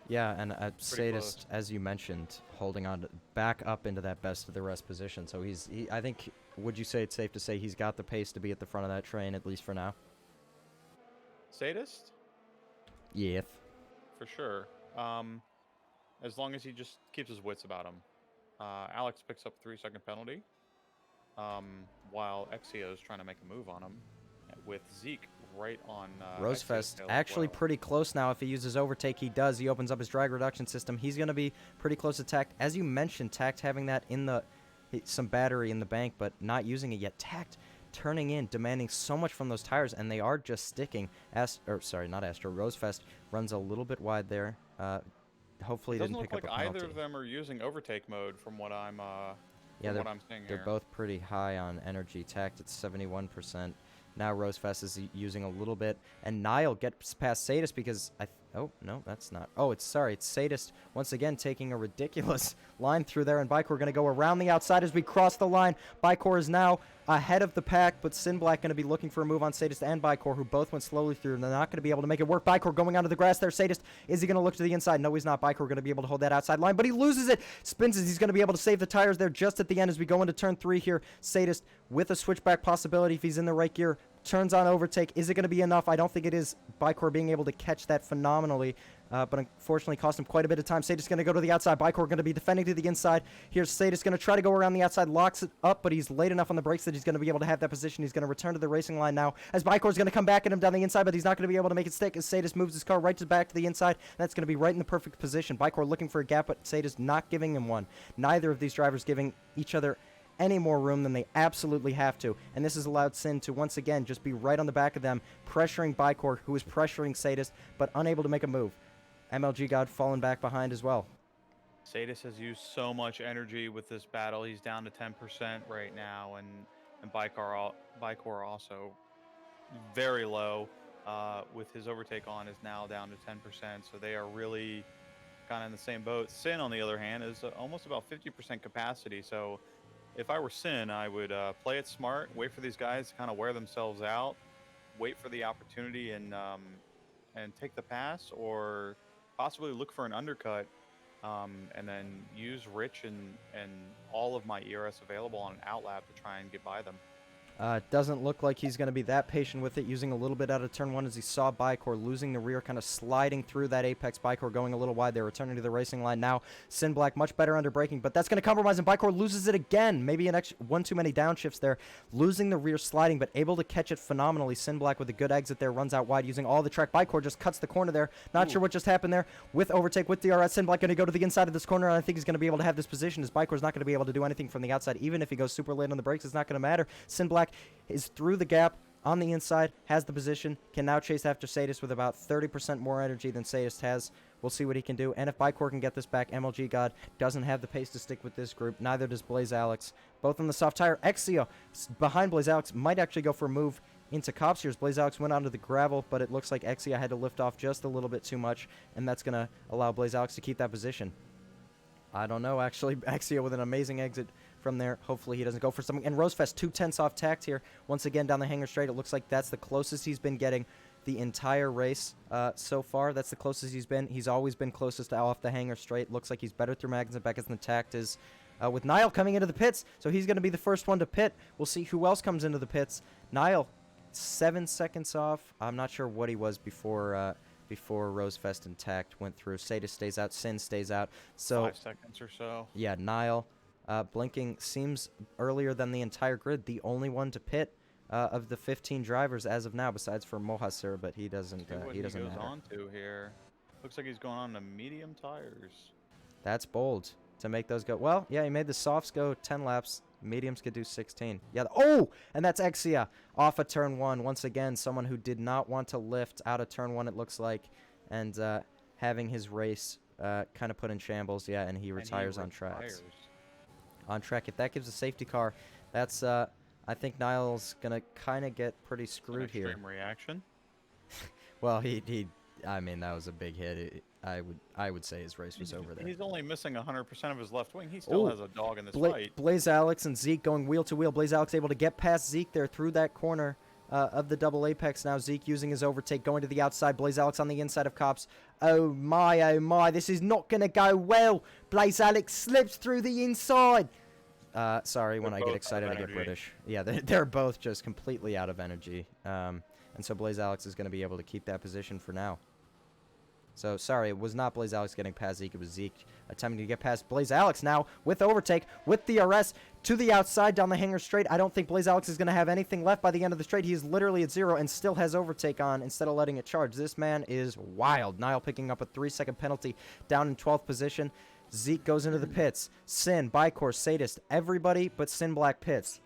Yeah, and pretty close. Sadist, as you mentioned, holding on back up into that best of the rest position. So I think, would you say it's safe to say he's got the pace to be at the front of that train, at least for now? Sadist? Yeah. For sure. As long as he just keeps his wits about him. Alex picks up 3-second penalty, while Exio is trying to make a move on him, with Zeke right on Exio's Rosefest tail as actually well. pretty close now. If he uses overtake, he does. He opens up his drag reduction system. He's going to be pretty close to Tact. As you mentioned, Tact having that in some battery in the bank, but not using it yet. Tact turning in, demanding so much from those tires, and they are just sticking. Not Astro. Rosefest runs a little bit wide there. Hopefully he It doesn't didn't look pick up like a penalty. either of them are using overtake mode from what I'm Yeah, what I'm seeing they're here. both pretty high on energy. Tact at 71%. Now Rosefest is using a little bit, and Nile gets past Sadist because oh no, that's not. Oh, it's Sadist once again taking a ridiculous line through there, and Bicor going to go around the outside as we cross the line. Bicor is now ahead of the pack, but Sinblack going to be looking for a move on Sadist and Bicor, who both went slowly through, and they're not going to be able to make it work. Bicor going onto the grass there. Sadist, is he going to look to the inside? No, he's not. Bicor going to be able to hold that outside line, but he loses it. Spins it. He's going to be able to save the tires there just at the end as we go into turn 3 here. Sadist with a switchback possibility if he's in the right gear. Turns on overtake. Is it going to be enough? I don't think it is. Bicor being able to catch that phenomenally, but unfortunately cost him quite a bit of time. Sadist going to go to the outside. Bicor going to be defending to the inside. Here's Sadist going to try to go around the outside, locks it up, but he's late enough on the brakes that he's going to be able to have that position. He's going to return to the racing line now as Bicor is going to come back at him down the inside, but he's not going to be able to make it stick as Sadist moves his car back to the inside. And that's going to be right in the perfect position. Bicor looking for a gap, but Sadist not giving him one. Neither of these drivers giving each other any more room than they absolutely have to, and this has allowed Sin to once again just be right on the back of them, pressuring Bicor, who is pressuring Sadist, but unable to make a move. MLG God falling back behind as well. Sadis has used so much energy with this battle. He's down to 10% right now, and Bicor also very low with his overtake on is now down to 10%. So they are really kind of in the same boat. Sin, on the other hand, is almost about 50% capacity. So if I were Sin, I would play it smart, wait for these guys to kind of wear themselves out, wait for the opportunity and take the pass, or possibly look for an undercut, and then use Rich and all of my ERS available on an outlap to try and get by them. Doesn't look like he's going to be that patient with it, using a little bit out of turn 1 as he saw Bicor losing the rear, kind of sliding through that apex. Bicor going a little wide there, returning to the racing line now. Sinblack much better under braking, but that's going to compromise, and Bicor loses it again. Maybe an extra one too many downshifts there, losing the rear sliding, but able to catch it phenomenally. Sinblack with a good exit there, runs out wide using all the track. Bicor just cuts the corner there. Not sure what just happened there. With overtake, with DRS, Sinblack going to go to the inside of this corner, and I think he's going to be able to have this position as Bicor's not going to be able to do anything from the outside. Even if he goes super late on the brakes, it's not going to matter. Sinblack is through the gap on the inside, has the position, can now chase after Sadist with about 30% more energy than Sadist has. We'll see what he can do. And if Bicor can get this back, MLG God doesn't have the pace to stick with this group. Neither does Blaze Alex. Both on the soft tire. Exio behind Blaze Alex might actually go for a move into Cops here. Blaze Alex went onto the gravel, but it looks like Exio had to lift off just a little bit too much, and that's going to allow Blaze Alex to keep that position. I don't know, actually. Exio with an amazing exit from there. Hopefully he doesn't go for something. And Rosefest 2/10 off tact here. Once again down the hanger straight. It looks like that's the closest he's been getting the entire race so far. That's the closest he's been. He's always been closest to off the hanger straight. Looks like he's better through magazine back as the tact is with Niall coming into the pits. So he's going to be the first one to pit. We'll see who else comes into the pits. Niall, 7 seconds off. I'm not sure what he was before Rosefest and Tact went through. Sadis stays out. Sin stays out. So 5 seconds or so. yeah, Niall blinking seems earlier than the entire grid. The only one to pit of the 15 drivers as of now, besides for Mohasir, but he doesn't. He doesn't goes matter. on to here. Looks like he's going on to medium tires. That's bold to make those go. Well, yeah, he made the softs go 10 laps. Mediums could do 16. Yeah. Oh, and that's Exia off of turn 1. Once again, someone who did not want to lift out of turn 1, it looks like, and having his race kind of put in shambles. Yeah, and he retires on tracks. On track. If that gives a safety car, that's I think Niall's gonna kind of get pretty screwed here. Extreme reaction. Well, I mean, that was a big hit. I would say his race was over there. He's only missing 100% of his left wing. He still has a dog in this fight. Blaze Alex and Zeke going wheel to wheel. Blaze Alex able to get past Zeke there through that corner of the double apex. Now Zeke using his overtake, going to the outside. Blaze Alex on the inside of Cops. Oh my, this is not going to go well. Blaze Alex slips through the inside. Sorry, when I get excited, I get British. Yeah, they're both just completely out of energy. And so Blaze Alex is going to be able to keep that position for now. So, sorry, it was not Blaze Alex getting past Zeke. It was Zeke attempting to get past Blaze Alex now with overtake, with the DRS to the outside down the hanger straight. I don't think Blaze Alex is going to have anything left by the end of the straight. He is literally at 0 and still has overtake on instead of letting it charge. This man is wild. Niall picking up a 3-second penalty down in 12th position. Zeke goes into the pits. Sin, Bicor, Sadist, everybody but Sin Black pits.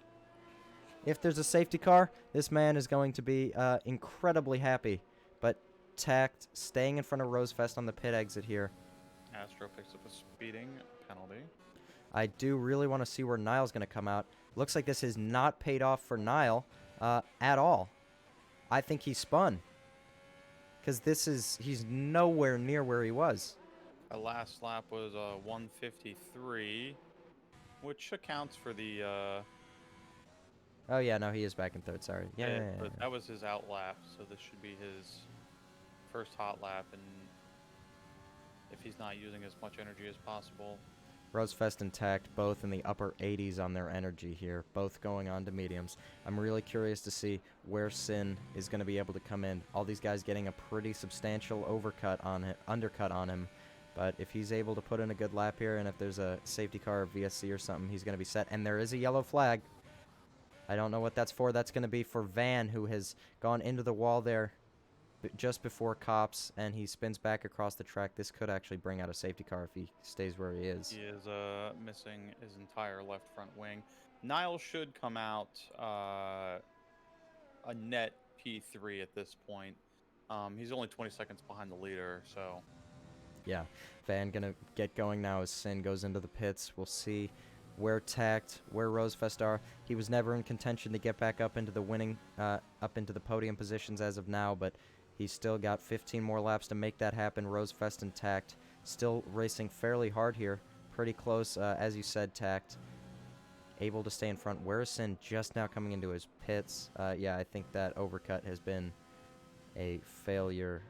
If there's a safety car, this man is going to be incredibly happy. But Tact staying in front of Rosefest on the pit exit here. Astro picks up a speeding penalty. I do really want to see where Niall's going to come out. Looks like this has not paid off for Niall at all. I think he spun. Because he's nowhere near where he was. Our last lap was 153, which accounts for the... Oh, yeah, no, he is back in third, sorry. Yeah. But that was his out lap, so this should be his first hot lap, and if he's not using as much energy as possible. Rosefest and Tact both in the upper 80s on their energy here, both going on to mediums. I'm really curious to see where Sin is going to be able to come in. All these guys getting a pretty substantial undercut on him. But if he's able to put in a good lap here, and if there's a safety car or VSC or something, he's going to be set. And there is a yellow flag. I don't know what that's for. That's going to be for Van, who has gone into the wall there just before Cops, and he spins back across the track. This could actually bring out a safety car if he stays where he is. He is missing his entire left front wing. Niall should come out a net P3 at this point. He's only 20 seconds behind the leader, so... Yeah, Van gonna get going now as Sin goes into the pits. We'll see where Tact, where Rosefest are. He was never in contention to get back up into the up into the podium positions as of now, but he's still got 15 more laps to make that happen. Rosefest and Tact still racing fairly hard here. Pretty close, as you said, Tact able to stay in front. Where is Sin just now coming into his pits? Yeah, I think that overcut has been a failure,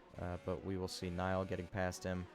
but we will see Niall getting past him.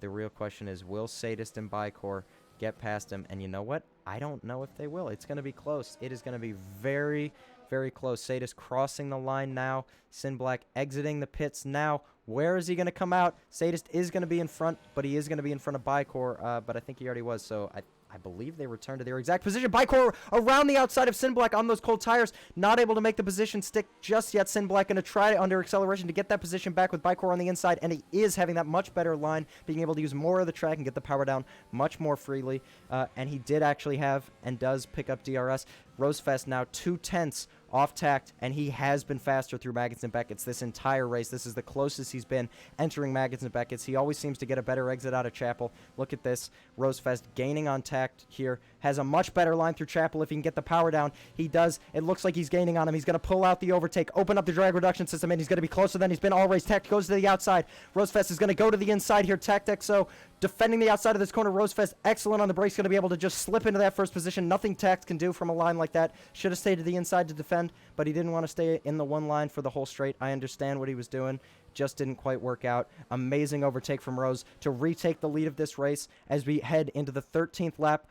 The real question is, will Sadist and Bicor get past him? And you know what? I don't know if they will. It's going to be close. It is going to be very, very close. Sadist crossing the line now. Sin Black exiting the pits now. Where is he going to come out? Sadist is going to be in front, but he is going to be in front of Bicor, but I think he already was, so I believe they returned to their exact position. Bicor around the outside of Sin Black on those cold tires. Not able to make the position stick just yet. Sin Black going to try under acceleration to get that position back with Bicor on the inside. And he is having that much better line, being able to use more of the track and get the power down much more freely. And he did actually have and does pick up DRS. Rosefest now 2/10 off Tact, and he has been faster through Maggots and Beckett's this entire race. This is the closest he's been entering Maggots and Beckett's. He always seems to get a better exit out of Chapel. Look at this. Rosefest gaining on Tact here. Has a much better line through Chapel if he can get the power down. He does. It looks like he's gaining on him. He's going to pull out the overtake, open up the drag reduction system, and he's going to be closer than he's been all race. Tact goes to the outside. Rosefest is going to go to the inside here. Tact XO defending the outside of this corner. Rosefest excellent on the brakes. Going to be able to just slip into that first position. Nothing Tact can do from a line like that. Should have stayed to the inside to defend, but he didn't want to stay in the one line for the whole straight. I understand what he was doing. Just didn't quite work out. Amazing overtake from Rose to retake the lead of this race as we head into the 13th lap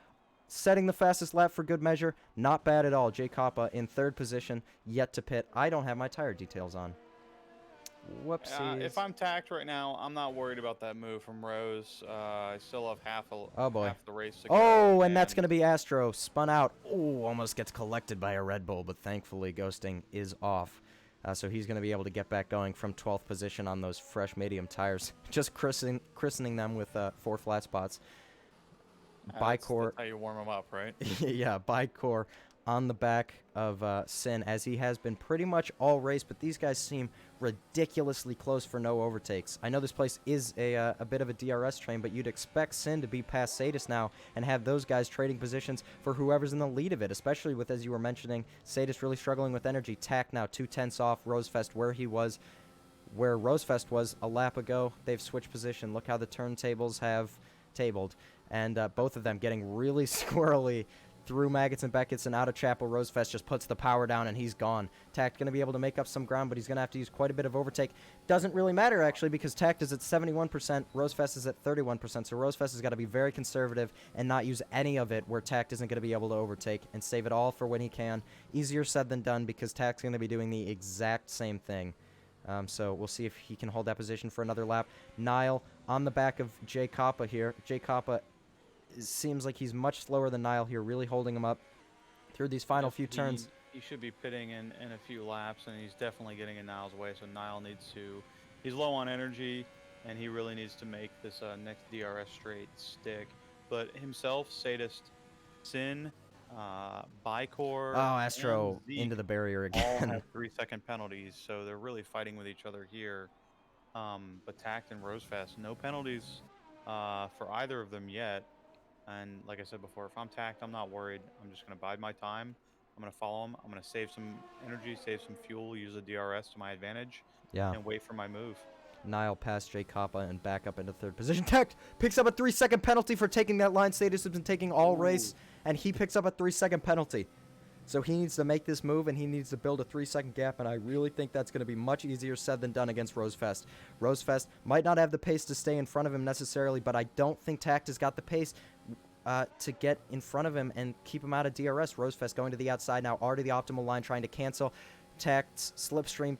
setting the fastest lap for good measure. Not bad at all. Jay Kappa in 3rd position, yet to pit. I don't have my tire details on. Whoopsies. If I'm tacked right now, I'm not worried about that move from Rose. I still have half the race to go. Oh, and that's going to be Astro. Spun out. Oh, almost gets collected by a Red Bull, but thankfully ghosting is off. So he's going to be able to get back going from 12th position on those fresh medium tires. Just christening them with 4 flat spots. Bicor. That's how you warm them up, right? Yeah, Bicor on the back of Sin, as he has been pretty much all race, but these guys seem ridiculously close for no overtakes. I know this place is a bit of a DRS train, but you'd expect Sin to be past Sadis now and have those guys trading positions for whoever's in the lead of it, especially with, as you were mentioning, Sadis really struggling with energy. Tack now 2/10 off Rosefest, where Rosefest was a lap ago. They've switched position. Look how the turntables have tabled, and both of them getting really squirrely through Maggots and Beckett's and out of Chapel. Rosefest just puts the power down and he's gone. Tact going to be able to make up some ground, but he's going to have to use quite a bit of overtake. Doesn't really matter, actually, because Tact is at 71%, Rosefest is at 31%, so Rosefest has got to be very conservative and not use any of it where Tact isn't going to be able to overtake and save it all for when he can. Easier said than done, because Tact's going to be doing the exact same thing. So we'll see if he can hold that position for another lap. Nile on the back of Jay Kappa here. Jay Kappa seems like he's much slower than Nile here, really holding him up through these final few turns. He should be pitting in a few laps, and he's definitely getting in Nile's way, so Nile needs to... He's low on energy, and he really needs to make this next DRS straight stick. But himself, Sadist, Sin, Bicor... Oh, Astro into the barrier again. All have 3-second penalties, so they're really fighting with each other here. But Tact and Rosefest, no penalties for either of them yet. And like I said before, if I'm Tact, I'm not worried. I'm just going to bide my time. I'm going to follow him. I'm going to save some energy, save some fuel, use the DRS to my advantage, and wait for my move. Nile past Jay Kappa and back up into 3rd position. Tact picks up a 3-second penalty for taking that line. Sadis has been taking all race, and he picks up a 3-second penalty. So he needs to make this move, and he needs to build a 3-second gap, and I really think that's going to be much easier said than done against Rosefest. Rosefest might not have the pace to stay in front of him necessarily, but I don't think Tact has got the pace to get in front of him and keep him out of DRS. Rosefest going to the outside now, already the optimal line, trying to cancel. Tact's slipstream.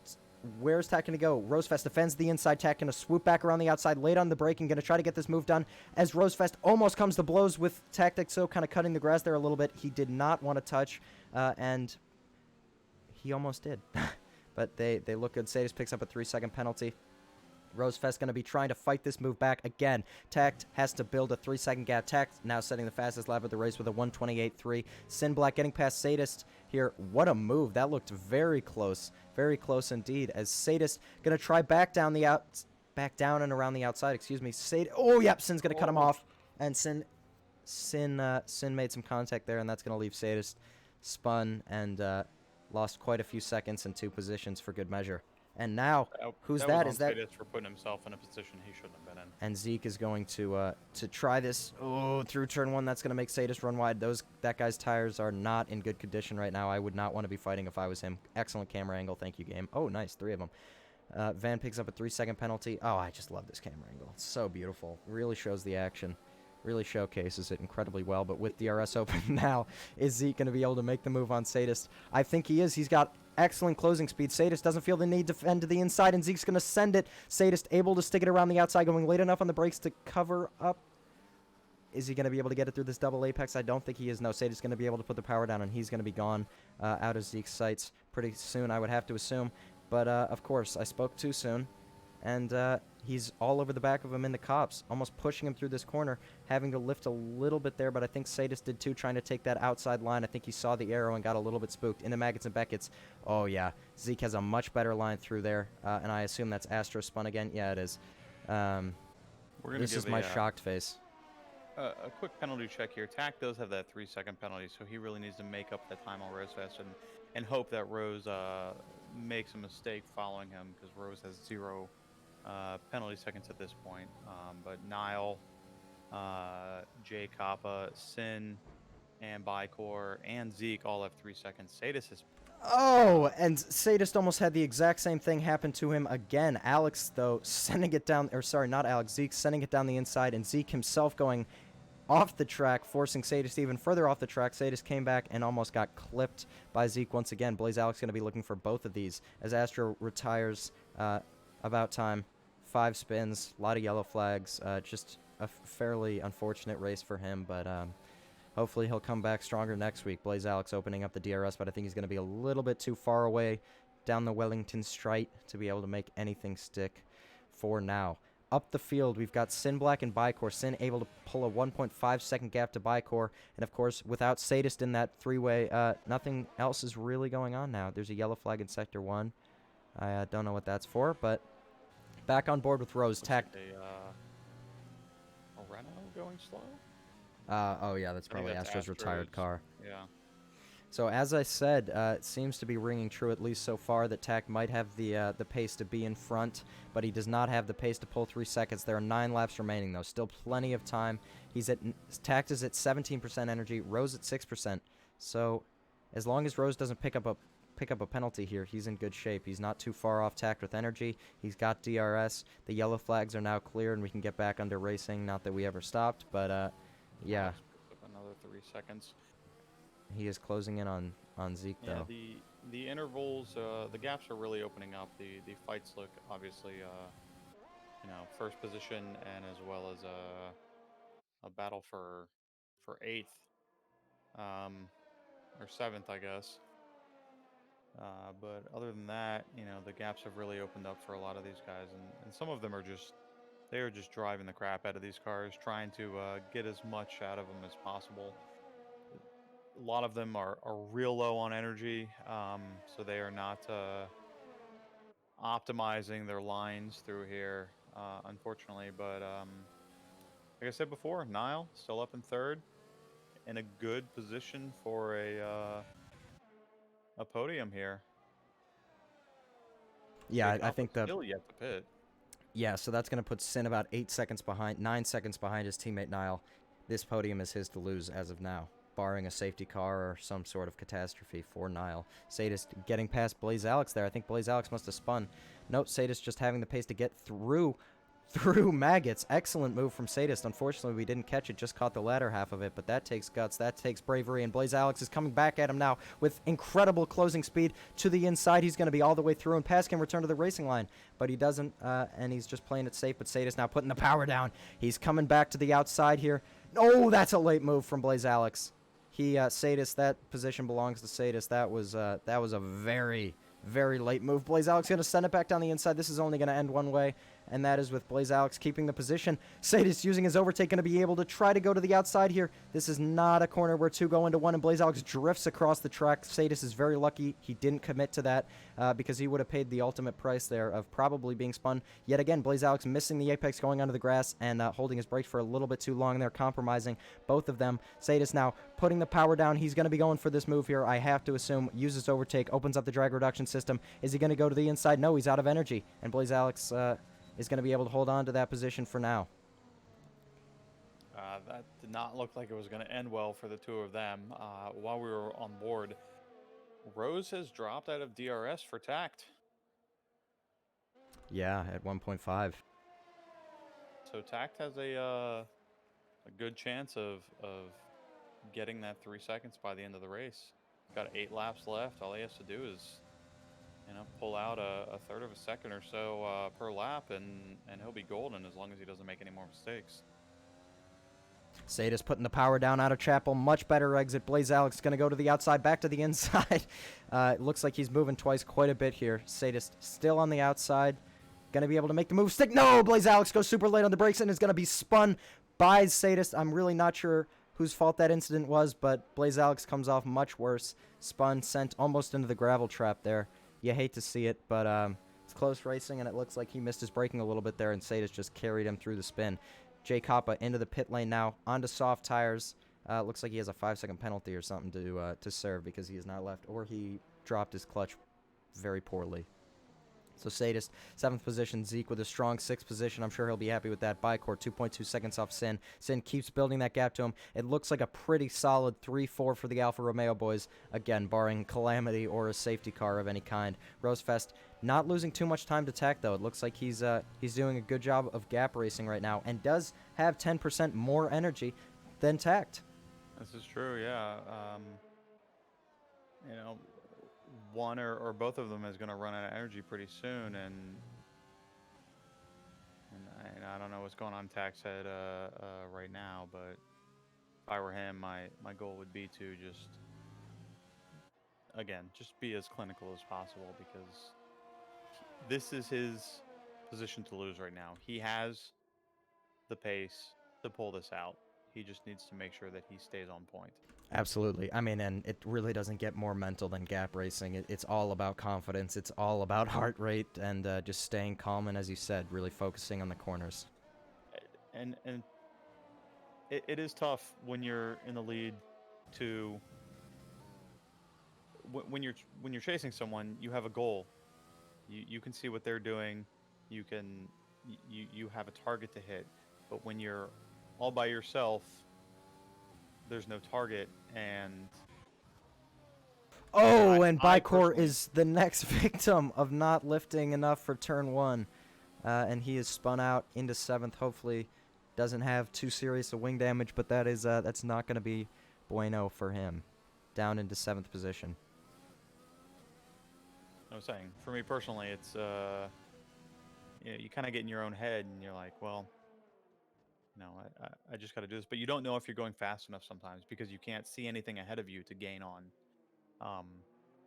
Where's Tact going to go? Rosefest defends the inside. Tact going to swoop back around the outside, late on the brake, and going to try to get this move done as Rosefest almost comes to blows with Tactic, so kind of cutting the grass there a little bit. He did not want to touch, and he almost did. But they look good. Sadis picks up a 3-second penalty. Rosefest going to be trying to fight this move back again. Tact has to build a 3-second gap. Tact now setting the fastest lap of the race with a 1:28.3. Sin Black getting past Sadist here. What a move. That looked very close. Very close indeed. As Sadist going to try back down and around the outside. Excuse me. Oh, yep. Sin's going to cut him off. And Sin made some contact there, and that's going to leave Sadist spun and lost quite a few seconds and 2 positions for good measure. And now, who's that? Is that for putting himself in a position he shouldn't have been in? And Zeke is going to try this. Oh, through turn 1, that's going to make Sadis run wide. That guy's tires are not in good condition right now. I would not want to be fighting if I was him. Excellent camera angle. Thank you, game. Oh, nice. 3 of them. Van picks up a 3-second penalty. Oh, I just love this camera angle. It's so beautiful. Really shows the action. Really showcases it incredibly well. But with DRS open now, is Zeke going to be able to make the move on Sadist? I think he is. He's got excellent closing speed. Sadist doesn't feel the need to fend to the inside, and Zeke's going to send it. Sadist able to stick it around the outside, going late enough on the brakes to cover up. Is he going to be able to get it through this double apex? I don't think he is. No, Sadist's going to be able to put the power down, and he's going to be gone out of Zeke's sights pretty soon, I would have to assume. But, of course, I spoke too soon. And he's all over the back of him in the cops, almost pushing him through this corner, having to lift a little bit there, but I think Sadis did too, trying to take that outside line. I think he saw the arrow and got a little bit spooked. Into Maggots and Beckett's. Oh, yeah. Zeke has a much better line through there, and I assume that's Astro spun again. Yeah, it is. This is my shocked face. A quick penalty check here. Tact does have that 3-second penalty, so he really needs to make up that time on Rosefest and hope that Rose makes a mistake following him, because Rose has 0 penalty seconds at this point. But Nile, Jay Kappa, Sin, and Bicor, and Zeke all have 3 seconds. Sadis is... Oh, and Sadist almost had the exact same thing happen to him again. Alex, though, sending it down... Or, sorry, not Alex. Zeke sending it down the inside, and Zeke himself going off the track, forcing Sadist even further off the track. Sadist came back and almost got clipped by Zeke once again. Blaze Alex going to be looking for both of these as Astro retires about time. 5 spins, a lot of yellow flags. Just a fairly unfortunate race for him, but hopefully he'll come back stronger next week. Blaze Alex opening up the DRS, but I think he's going to be a little bit too far away down the Wellington Straight to be able to make anything stick for now. Up the field, we've got Sin Black and Bicor. Sin able to pull a 1.5 second gap to Bicor. And, of course, without Sadist in that three-way, nothing else is really going on now. There's a yellow flag in Sector 1. I don't know what that's for, but back on board with Rose. A Renault going slow? Oh, yeah, that's probably Astro's retired car. Yeah. So as I said, it seems to be ringing true, at least so far, that Tact might have the pace to be in front, but he does not have the pace to pull 3 seconds. There are 9 laps remaining, though. Still plenty of time. Tact is at 17% energy, Rose at 6%. So as long as Rose doesn't pick up a penalty here, he's in good shape. He's not too far off Tact with energy. He's got DRS. The yellow flags are now clear, and we can get back under racing. Not that we ever stopped, but yeah. Another 3 seconds. He is closing in on Zeke, though. Yeah, the intervals, the gaps are really opening up. The fights look obviously, first position and as well as a battle for 8th, or 7th, I guess. But other than that, the gaps have really opened up for a lot of these guys, and some of them are just driving the crap out of these cars, trying to get as much out of them as possible. A lot of them are real low on energy, so they are not optimizing their lines through here, unfortunately. But like I said before, Nile still up in 3rd, in a good position for a podium here. Yeah, I think still yet to pit. Yeah, so that's going to put Sin about 9 seconds behind his teammate Nile. This podium is his to lose as of now, barring a safety car or some sort of catastrophe for Nile. Sadist getting past Blaze Alex there. I think Blaze Alex must have spun. Nope, Sadist just having the pace to get through Maggots. Excellent move from Sadist. Unfortunately, we didn't catch it, just caught the latter half of it, but that takes guts, that takes bravery, and Blaze Alex is coming back at him now with incredible closing speed to the inside. He's going to be all the way through, and Pass can return to the racing line, but he doesn't, and he's just playing it safe, but Sadist now putting the power down. He's coming back to the outside here. Oh, that's a late move from Blaze Alex. Sadist, that position belongs to Sadist. That was a very, very late move. Blaze Alex going to send it back down the inside. This is only going to end one way, and that is with Blaze Alex keeping the position. Sadist using his overtake, going to be able to try to go to the outside here. This is not a corner where 2 go into 1, and Blaze Alex drifts across the track. Sadist is very lucky he didn't commit to that because he would have paid the ultimate price there of probably being spun. Yet again, Blaze Alex missing the apex, going onto the grass, and holding his brakes for a little bit too long there, compromising both of them. Sadist now putting the power down. He's going to be going for this move here, I have to assume. Uses overtake, opens up the drag reduction system. Is he going to go to the inside? No, he's out of energy, and Blaze Alex is going to be able to hold on to that position for now. That did not look like it was going to end well for the two of them. While we were on board, Rose has dropped out of DRS for Tact. Yeah, at 1.5. So Tact has a good chance of getting that 3 seconds by the end of the race. Got 8 laps left. All he has to do is pull out a third of a second or so per lap, and he'll be golden as long as he doesn't make any more mistakes. Sadist putting the power down out of Chapel. Much better exit. Blaze Alex going to go to the outside, back to the inside. It looks like he's moving twice quite a bit here. Sadist still on the outside. Going to be able to make the move stick. No! Blaze Alex goes super late on the brakes and is going to be spun by Sadist. I'm really not sure whose fault that incident was, but Blaze Alex comes off much worse. Spun, sent almost into the gravel trap there. You hate to see it, but it's close racing, and it looks like he missed his braking a little bit there, and Sadist just carried him through the spin. Jay Kappa into the pit lane now, onto soft tires. Looks like he has a 5-second penalty or something to serve because he is not left, or he dropped his clutch very poorly. So Sadist, 7th position. Zeke with a strong 6th position. I'm sure he'll be happy with that. Bicor, 2.2 seconds off Sin. Sin keeps building that gap to him. It looks like a pretty solid 3-4 for the Alfa Romeo boys. Again, barring calamity or a safety car of any kind. Rosefest not losing too much time to Tact, though. It looks like he's doing a good job of gap racing right now and does have 10% more energy. than Tact. This is true, yeah. You know, one or both of them is going to run out of energy pretty soon, and I don't know what's going on in Tack's head right now, but if I were him, my goal would be to just be as clinical as possible, because this is his position to lose right now. He has the pace to pull this out. He just needs to make sure that he stays on point. Absolutely. I mean, and it really doesn't get more mental than gap racing. It's all about confidence. It's all about heart rate and just staying calm and, as you said, really focusing on the corners. And it is tough when you're in the lead to when you're chasing someone. You have a goal. You can see what they're doing. You have a target to hit. But when you're all by yourself, there's no target. And Oh, and I Bicor personally, is the next victim of not lifting enough for turn 1. And he is spun out into 7th. Hopefully doesn't have too serious a wing damage, but that's not going to be bueno for him. Down into 7th position. I was saying, for me personally, it's you kind of get in your own head, and you're like, well, no, I just got to do this. But you don't know if you're going fast enough sometimes, because you can't see anything ahead of you to gain on.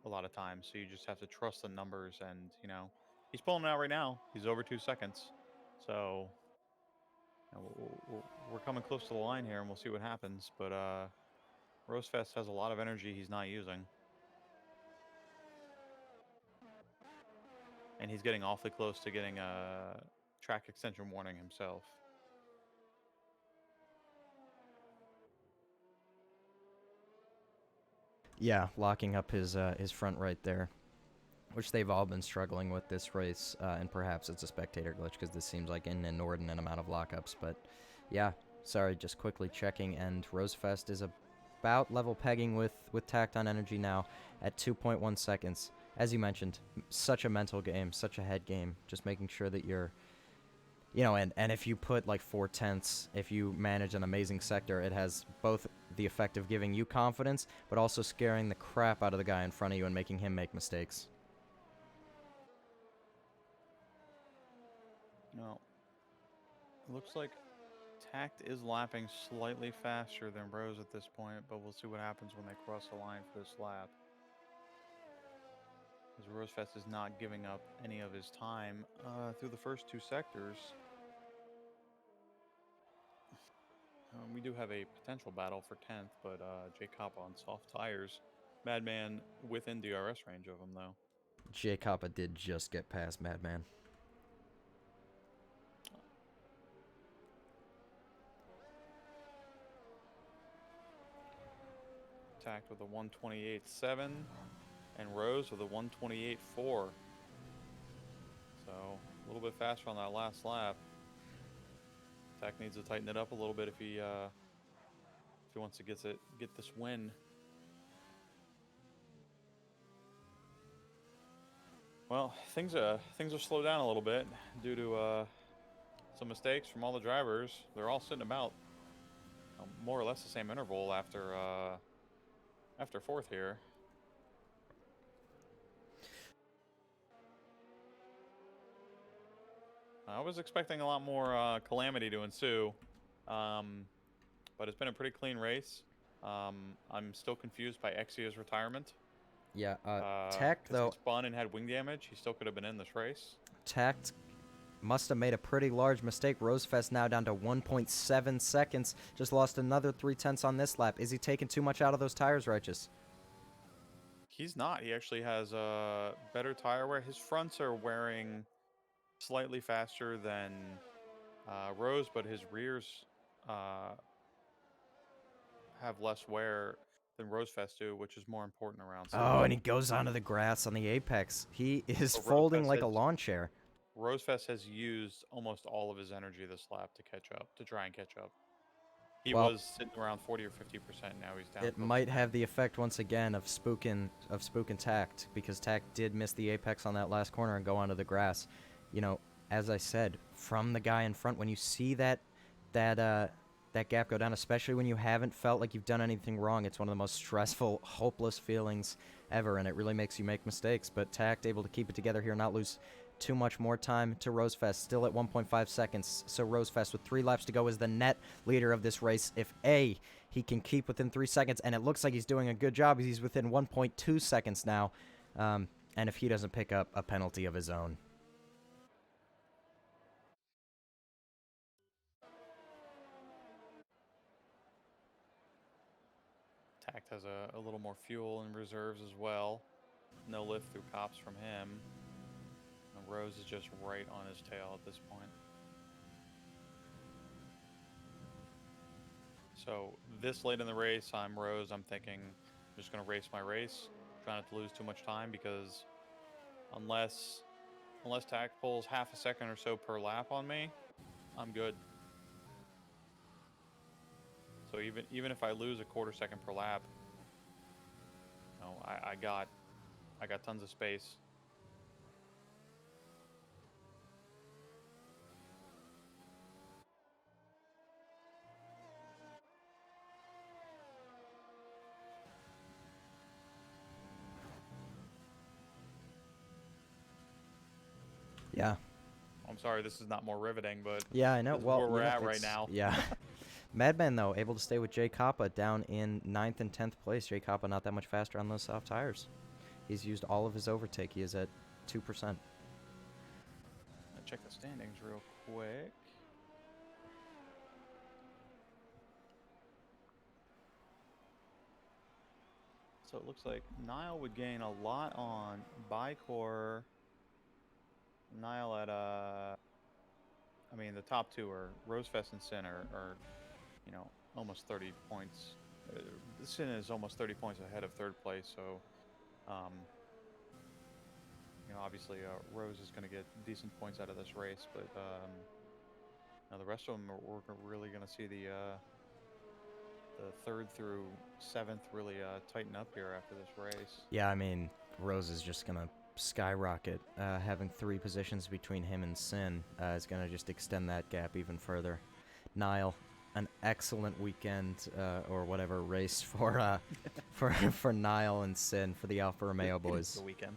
A lot of times, so you just have to trust the numbers, and he's pulling it out right now. He's over 2 seconds, so we're coming close to the line here, and we'll see what happens. But Rosefest has a lot of energy he's not using, and he's getting awfully close to getting a track extension warning himself. Yeah, locking up his front right there, which they've all been struggling with this race, and perhaps it's a spectator glitch because this seems like an inordinate amount of lockups. But yeah, sorry, just quickly checking, and Rosefest is about level pegging with Tact on energy now at 2.1 seconds. As you mentioned, such a mental game, such a head game, just making sure that you're, and if you put like 4/10, if you manage an amazing sector, it has both the effect of giving you confidence, but also scaring the crap out of the guy in front of you and making him make mistakes. No, it looks like Tact is lapping slightly faster than Rose at this point, but we'll see what happens when they cross the line for this lap. As Rosefest is not giving up any of his time through the first 2 sectors. We do have a potential battle for 10th, but J Cop on soft tires. Madman within DRS range of him, though. J Kappa did just get past Madman. Tact with a 128.7, and Rose with a 128.4. So a little bit faster on that last lap. Tact needs to tighten it up a little bit if he wants to get this win. Well, things are slowed down a little bit due to some mistakes from all the drivers. They're all sitting about more or less the same interval after 4th here. I was expecting a lot more calamity to ensue, but it's been a pretty clean race. I'm still confused by Exia's retirement. Yeah, Tact, Because he though, spun and had wing damage. He still could have been in this race. Tact must have made a pretty large mistake. Rosefest now down to 1.7 seconds. Just lost another 0.3 on this lap. Is he taking too much out of those tires, Righteous? He's not. He actually has better tire wear. His fronts are wearing slightly faster than Rose, but his rears have less wear than Rosefest do, which is more important around safety. Oh, and he goes onto the grass on the apex. He is But folding like a lawn chair. Rosefest has used almost all of his energy this lap to try and catch up. He Well, was sitting around 40 or 50%. Now he's down. it might have the effect once again of spooking Tact, because Tact did miss the apex on that last corner and go onto the grass. You know, as I said, from the guy in front, when you see that that gap go down, especially when you haven't felt like you've done anything wrong. It's one of the most stressful, hopeless feelings ever, and it really makes you make mistakes. But Tact able to keep it together here, not lose too much more time to Rosefest, still at 1.5 seconds. So Rosefest, with 3 laps to go, is the net leader of this race. If he can keep within 3 seconds, and it looks like he's doing a good job. He's within 1.2 seconds now, and if he doesn't pick up a penalty of his own. Tact has a little more fuel in reserves as well. No lift through cops from him. And Rose is just right on his tail at this point. So this late in the race, I'm Rose. I'm thinking I'm just going to race my race, try not to lose too much time, because unless Tact pulls half a second or so per lap on me, I'm good. So even if I lose a quarter second per lap, you know, I got tons of space. Yeah. I'm sorry, this is not more riveting, but Yeah, I know. this is Well, where we're yeah, at right now. Yeah. Madman, though, able to stay with Jay Kappa down in 9th and 10th place. Jay Kappa not that much faster on those soft tires. He's used all of his overtake. He is at 2%. I'll check the standings real quick. So it looks like Nile would gain a lot on Bicor. Nile at I mean, the top two are Rosefest and Sin are you know, almost 30 points. Sin is almost 30 points ahead of third place, so you know, obviously Rose is going to get decent points out of this race, but now the rest of them we're really going to see the 3rd through 7th really tighten up here after this race. Yeah, I mean, Rose is just going to skyrocket. Having 3 positions between him and Sin is going to just extend that gap even further. Nile, an excellent weekend or whatever race for for Nile and Sin, for the Alfa Romeo boys. The weekend.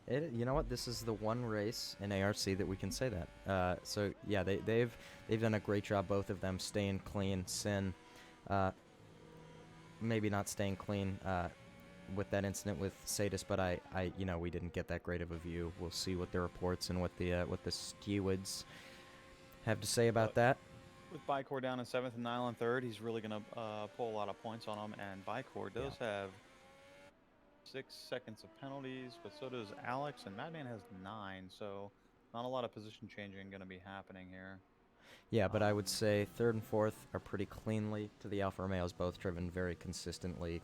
You know what? This is the one race in ARC that we can say that. So yeah, they've done a great job, both of them, staying clean. Sin, maybe not staying clean with that incident with Sadis, but I you know, we didn't get that great of a view. We'll see what the reports and what the stewards have to say about that. With Bicor down in 7th and Nile in 3rd, he's really going to pull a lot of points on him, and Bicor does have 6 seconds of penalties, but so does Alex, and Madman has 9, so not a lot of position changing going to be happening here. Yeah, but I would say 3rd and 4th are pretty cleanly to the Alfa Romeos, both driven very consistently.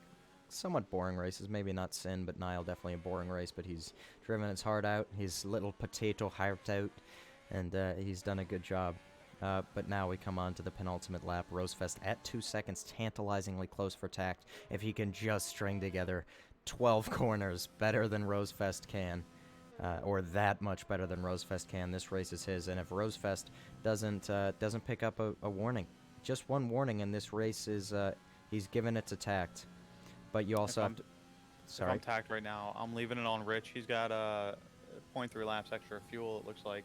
Somewhat boring races, maybe not Sin, but Nile definitely a boring race, but he's driven his heart out, his little potato heart out, and he's done a good job. But now we come on to the penultimate lap. Rosefest at 2 seconds, tantalizingly close for Tact. If he can just string together 12 corners better than Rosefest can, or that much better than Rosefest can, this race is his. And if Rosefest doesn't pick up a warning, just one warning in this race, is he's given it to Tact. But you also have to... Sorry. If I'm Tact right now, I'm leaving it on Rich. He's got 0.3 laps extra fuel, it looks like.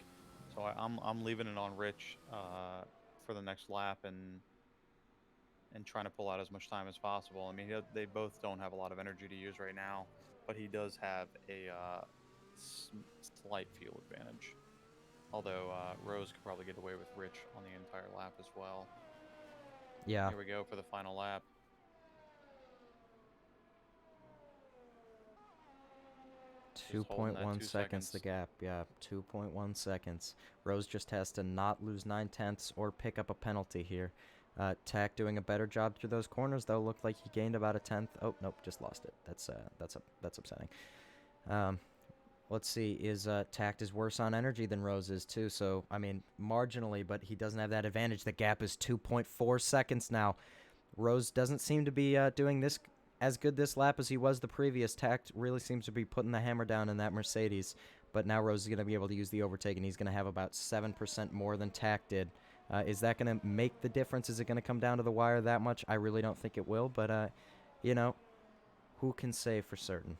So I'm leaving it on Rich for the next lap and trying to pull out as much time as possible. I mean, they both don't have a lot of energy to use right now, but he does have a slight fuel advantage. Although Rose could probably get away with Rich on the entire lap as well. Yeah. Here we go for the final lap. Two 2.1 seconds the gap. Yeah, 2.1 seconds. Rose just has to not lose 9/10 or pick up a penalty here. Tact doing a better job through those corners, though. Looked like he gained about a 10th. Oh, nope, just lost it. That's upsetting. Let's see. Tact is worse on energy than Rose is, too. So, I mean, marginally, but he doesn't have that advantage. The gap is 2.4 seconds now. Rose doesn't seem to be doing this as good this lap as he was the previous. Tact really seems to be putting the hammer down in that Mercedes, but now Rose is going to be able to use the overtake, and he's going to have about 7% more than Tact did Is that going to make the difference? Is it going to come down to the wire that much? I really don't think it will, but, you know, who can say for certain?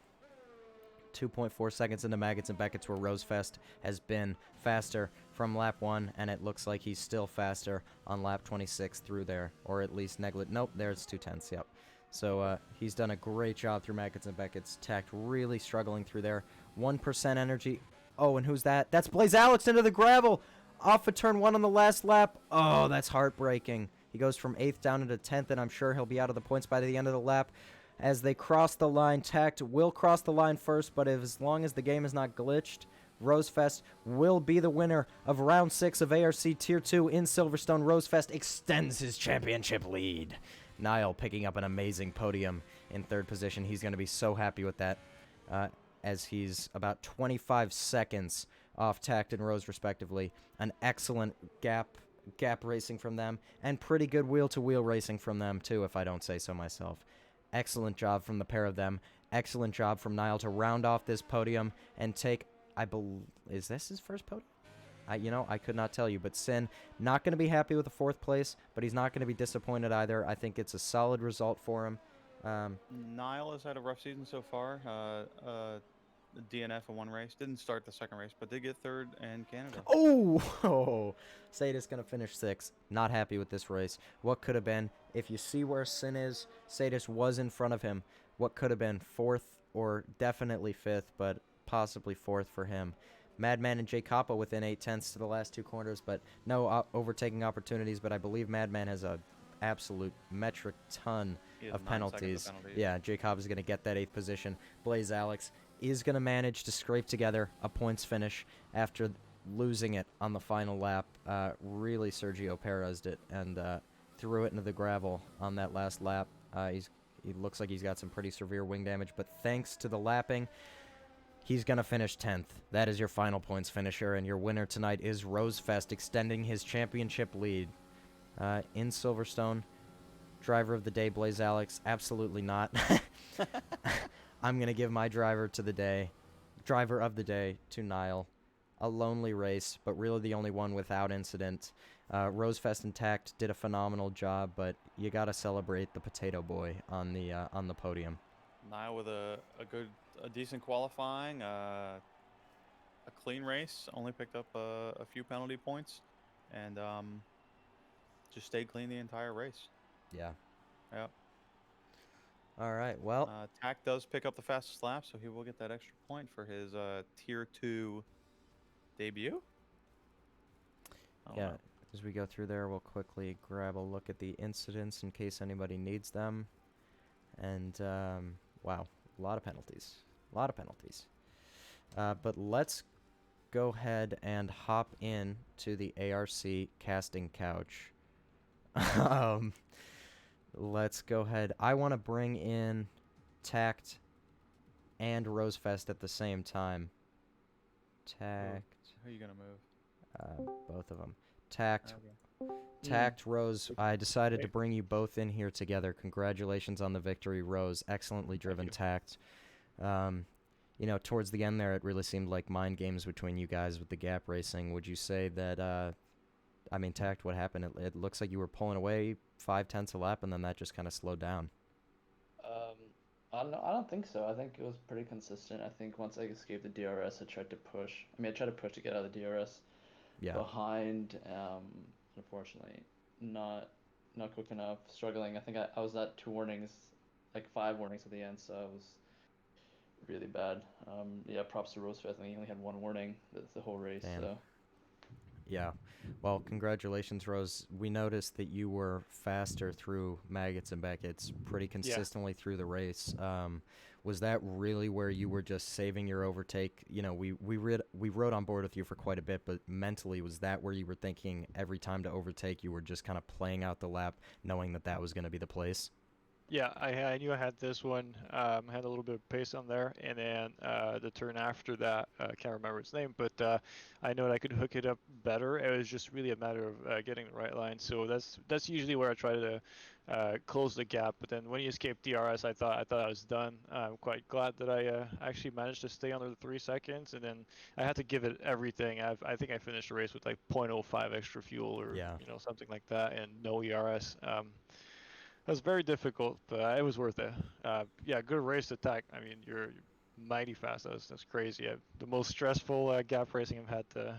2.4 seconds into Maggots and Beckett's, where Rosefest has been faster from lap 1, and it looks like he's still faster on lap 26 through there, or at least Nope, there's 2/10, yep. So he's done a great job through Maggots and Beckett's. Tact really struggling through there. 1% energy. Oh, and who's that? That's Blaze Alex into the gravel! Off of turn 1 on the last lap. Oh, that's heartbreaking. He goes from 8th down into 10th, and I'm sure he'll be out of the points by the end of the lap. As they cross the line, Tact will cross the line first, but as long as the game is not glitched, Rosefest will be the winner of round 6 of ARC Tier 2 in Silverstone. Rosefest extends his championship lead. Niall picking up an amazing podium in 3rd position. He's going to be so happy with that, as he's about 25 seconds off Tact and Rose, respectively. An excellent gap racing from them, and pretty good wheel-to-wheel racing from them, too, if I don't say so myself. Excellent job from the pair of them. Excellent job from Niall to round off this podium and take, is this his first podium? I could not tell you, but Sin not going to be happy with the 4th place, but he's not going to be disappointed either. I think it's a solid result for him. Niall has had a rough season so far. DNF in 1 race. Didn't start the 2nd race, but did get 3rd in Canada. Oh! Sadis going to finish 6th. Not happy with this race. What could have been? If you see where Sin is, Sadis was in front of him. What could have been? 4th or definitely 5th, but possibly 4th for him. Madman and Jay Coppa within 8/10 to the last 2 corners, but no overtaking opportunities. But I believe Madman has a absolute metric ton of penalties. Yeah, Jay Coppa is going to get that 8th position. Blaze Alex is going to manage to scrape together a points finish after losing it on the final lap. Really Sergio Perez'd it and threw it into the gravel on that last lap. He looks like he's got some pretty severe wing damage, but thanks to the lapping, he's going to finish 10th. That is your final points finisher, and your winner tonight is Rosefest, extending his championship lead. In Silverstone, driver of the day, Blaze Alex, absolutely not. I'm going to give my driver of the day to Niall. A lonely race, but really the only one without incident. Rosefest and Tact did a phenomenal job, but you got to celebrate the potato boy on the podium. Niall with a decent qualifying, a clean race, only picked up a few penalty points, and just stayed clean the entire race. Yeah. Yep. All right, well. Tact does pick up the fastest lap, so he will get that extra point for his Tier 2 debut. Yeah, as we go through there, we'll quickly grab a look at the incidents in case anybody needs them. And, wow, a lot of penalties. But let's go ahead and hop in to the ARC casting couch. Let's go ahead. I want to bring in Tact and Rosefest at the same time. Tact. Who are you going to move? Both of them. Tact. Okay. Tact, Rose. I decided to bring you both in here together. Congratulations on the victory, Rose. Excellently driven, Tact. Towards the end there, it really seemed like mind games between you guys with the gap racing. Would you say that, Tact, what happened? It looks like you were pulling away 5/10 a lap, and then that just kind of slowed down. I don't think so. I think it was pretty consistent. I think once I escaped the DRS, I tried to push. I tried to push to get out of the DRS. Yeah. Behind, unfortunately, not quick enough, struggling. I think I was at 2 warnings, like 5 warnings at the end, so I was really bad. Props to Rosefest. I think he only had 1 warning the whole race. Damn. So. Yeah. Well, congratulations, Rose. We noticed that you were faster through Maggots and Beckett's pretty consistently through the race. Was that really where you were just saving your overtake? We rode on board with you for quite a bit, but mentally, was that where you were thinking every time to overtake, you were just kind of playing out the lap, knowing that was going to be the place? Yeah, I knew I had this one. I had a little bit of pace on there, and then the turn after that, I can't remember its name, but I know that I could hook it up better. It was just really a matter of getting the right line. So that's usually where I try to close the gap. But then when he escaped DRS, I thought I was done. I'm quite glad that I actually managed to stay under the 3 seconds, and then I had to give it everything. I think I finished the race with like 0.05 extra fuel or Yeah. something like that, and no ERS. It was very difficult, but it was worth it. Yeah, good race attack. I mean, you're mighty fast. That's crazy. The most stressful gap racing I've had the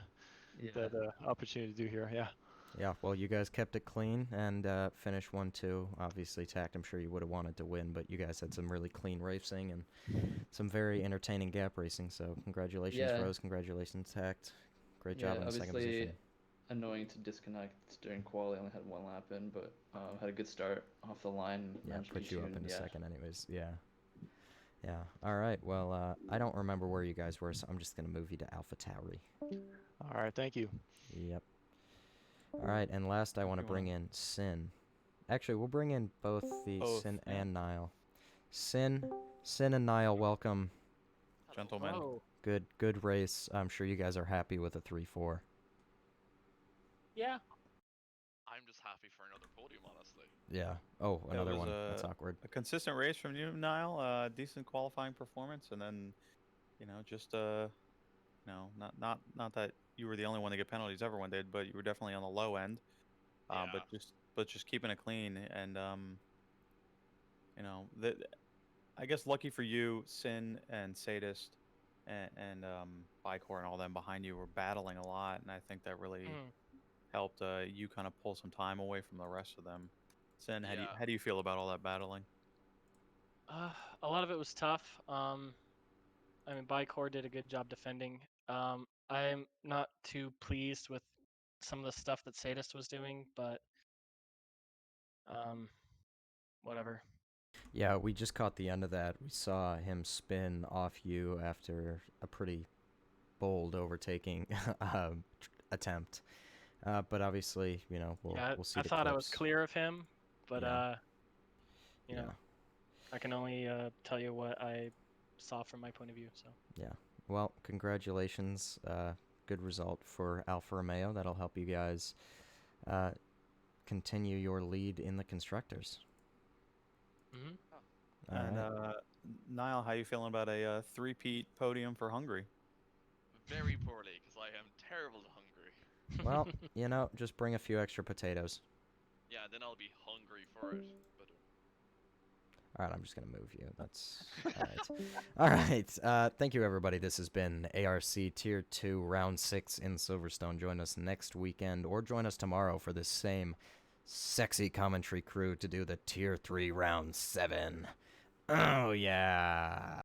opportunity to do here. Yeah. Yeah, well, you guys kept it clean and finished 1-2. Obviously, Tact, I'm sure you would have wanted to win, but you guys had some really clean racing and some very entertaining gap racing. So congratulations, Yeah. Rose. Congratulations, Tact. Great job in the second obviously position. annoying to disconnect during quali. I only had 1 lap in, but had a good start off the line. Yeah, managed to put you up detune, into yeah. second anyways. Yeah. Yeah. All right. Well, I don't remember where you guys were, so I'm just going to move you to Alpha Tauri. All right. Thank you. Yep. All right, and last I want to You bring in Sin. Actually, we'll bring in both Sin yeah. and Nile. Sin and Nile, welcome. Gentlemen. Hello. Good race. I'm sure you guys are happy with a 3-4. Yeah. I'm just happy for another podium, honestly. Yeah. Oh, That another was one. That's awkward. A consistent race from you, Niall. Decent qualifying performance, and then, just not that you were the only one to get penalties. Everyone did, but you were definitely on the low end. Yeah. But just keeping it clean, and I guess lucky for you, Sin and Sadist, and Bicor and all them behind you were battling a lot, and I think that really helped you kind of pull some time away from the rest of them. Sin, Yeah. how do you feel about all that battling? A lot of it was tough. I mean, Bicor did a good job defending. I'm not too pleased with some of the stuff that Sadist was doing, but whatever. Yeah, we just caught the end of that. We saw him spin off you after a pretty bold overtaking attempt. But obviously, we'll see I the thought I was clips. clear of him, but Yeah. you know, I can only tell you what I saw from my point of view. So. Yeah. Well, congratulations. Good result for Alfa Romeo. That'll help you guys continue your lead in the constructors. Mhm. All And right. Niall, how you feeling about a three-peat podium for Hungary? Very poorly, because I am terrible to hungry. Well, just bring a few extra potatoes. Yeah, then I'll be hungry for it. But All right, I'm just going to move you. That's all right. All right. Thank you, everybody. This has been ARC Tier 2, Round 6 in Silverstone. Join us next weekend or join us tomorrow for this same sexy commentary crew to do the Tier 3, Round 7. Oh, yeah.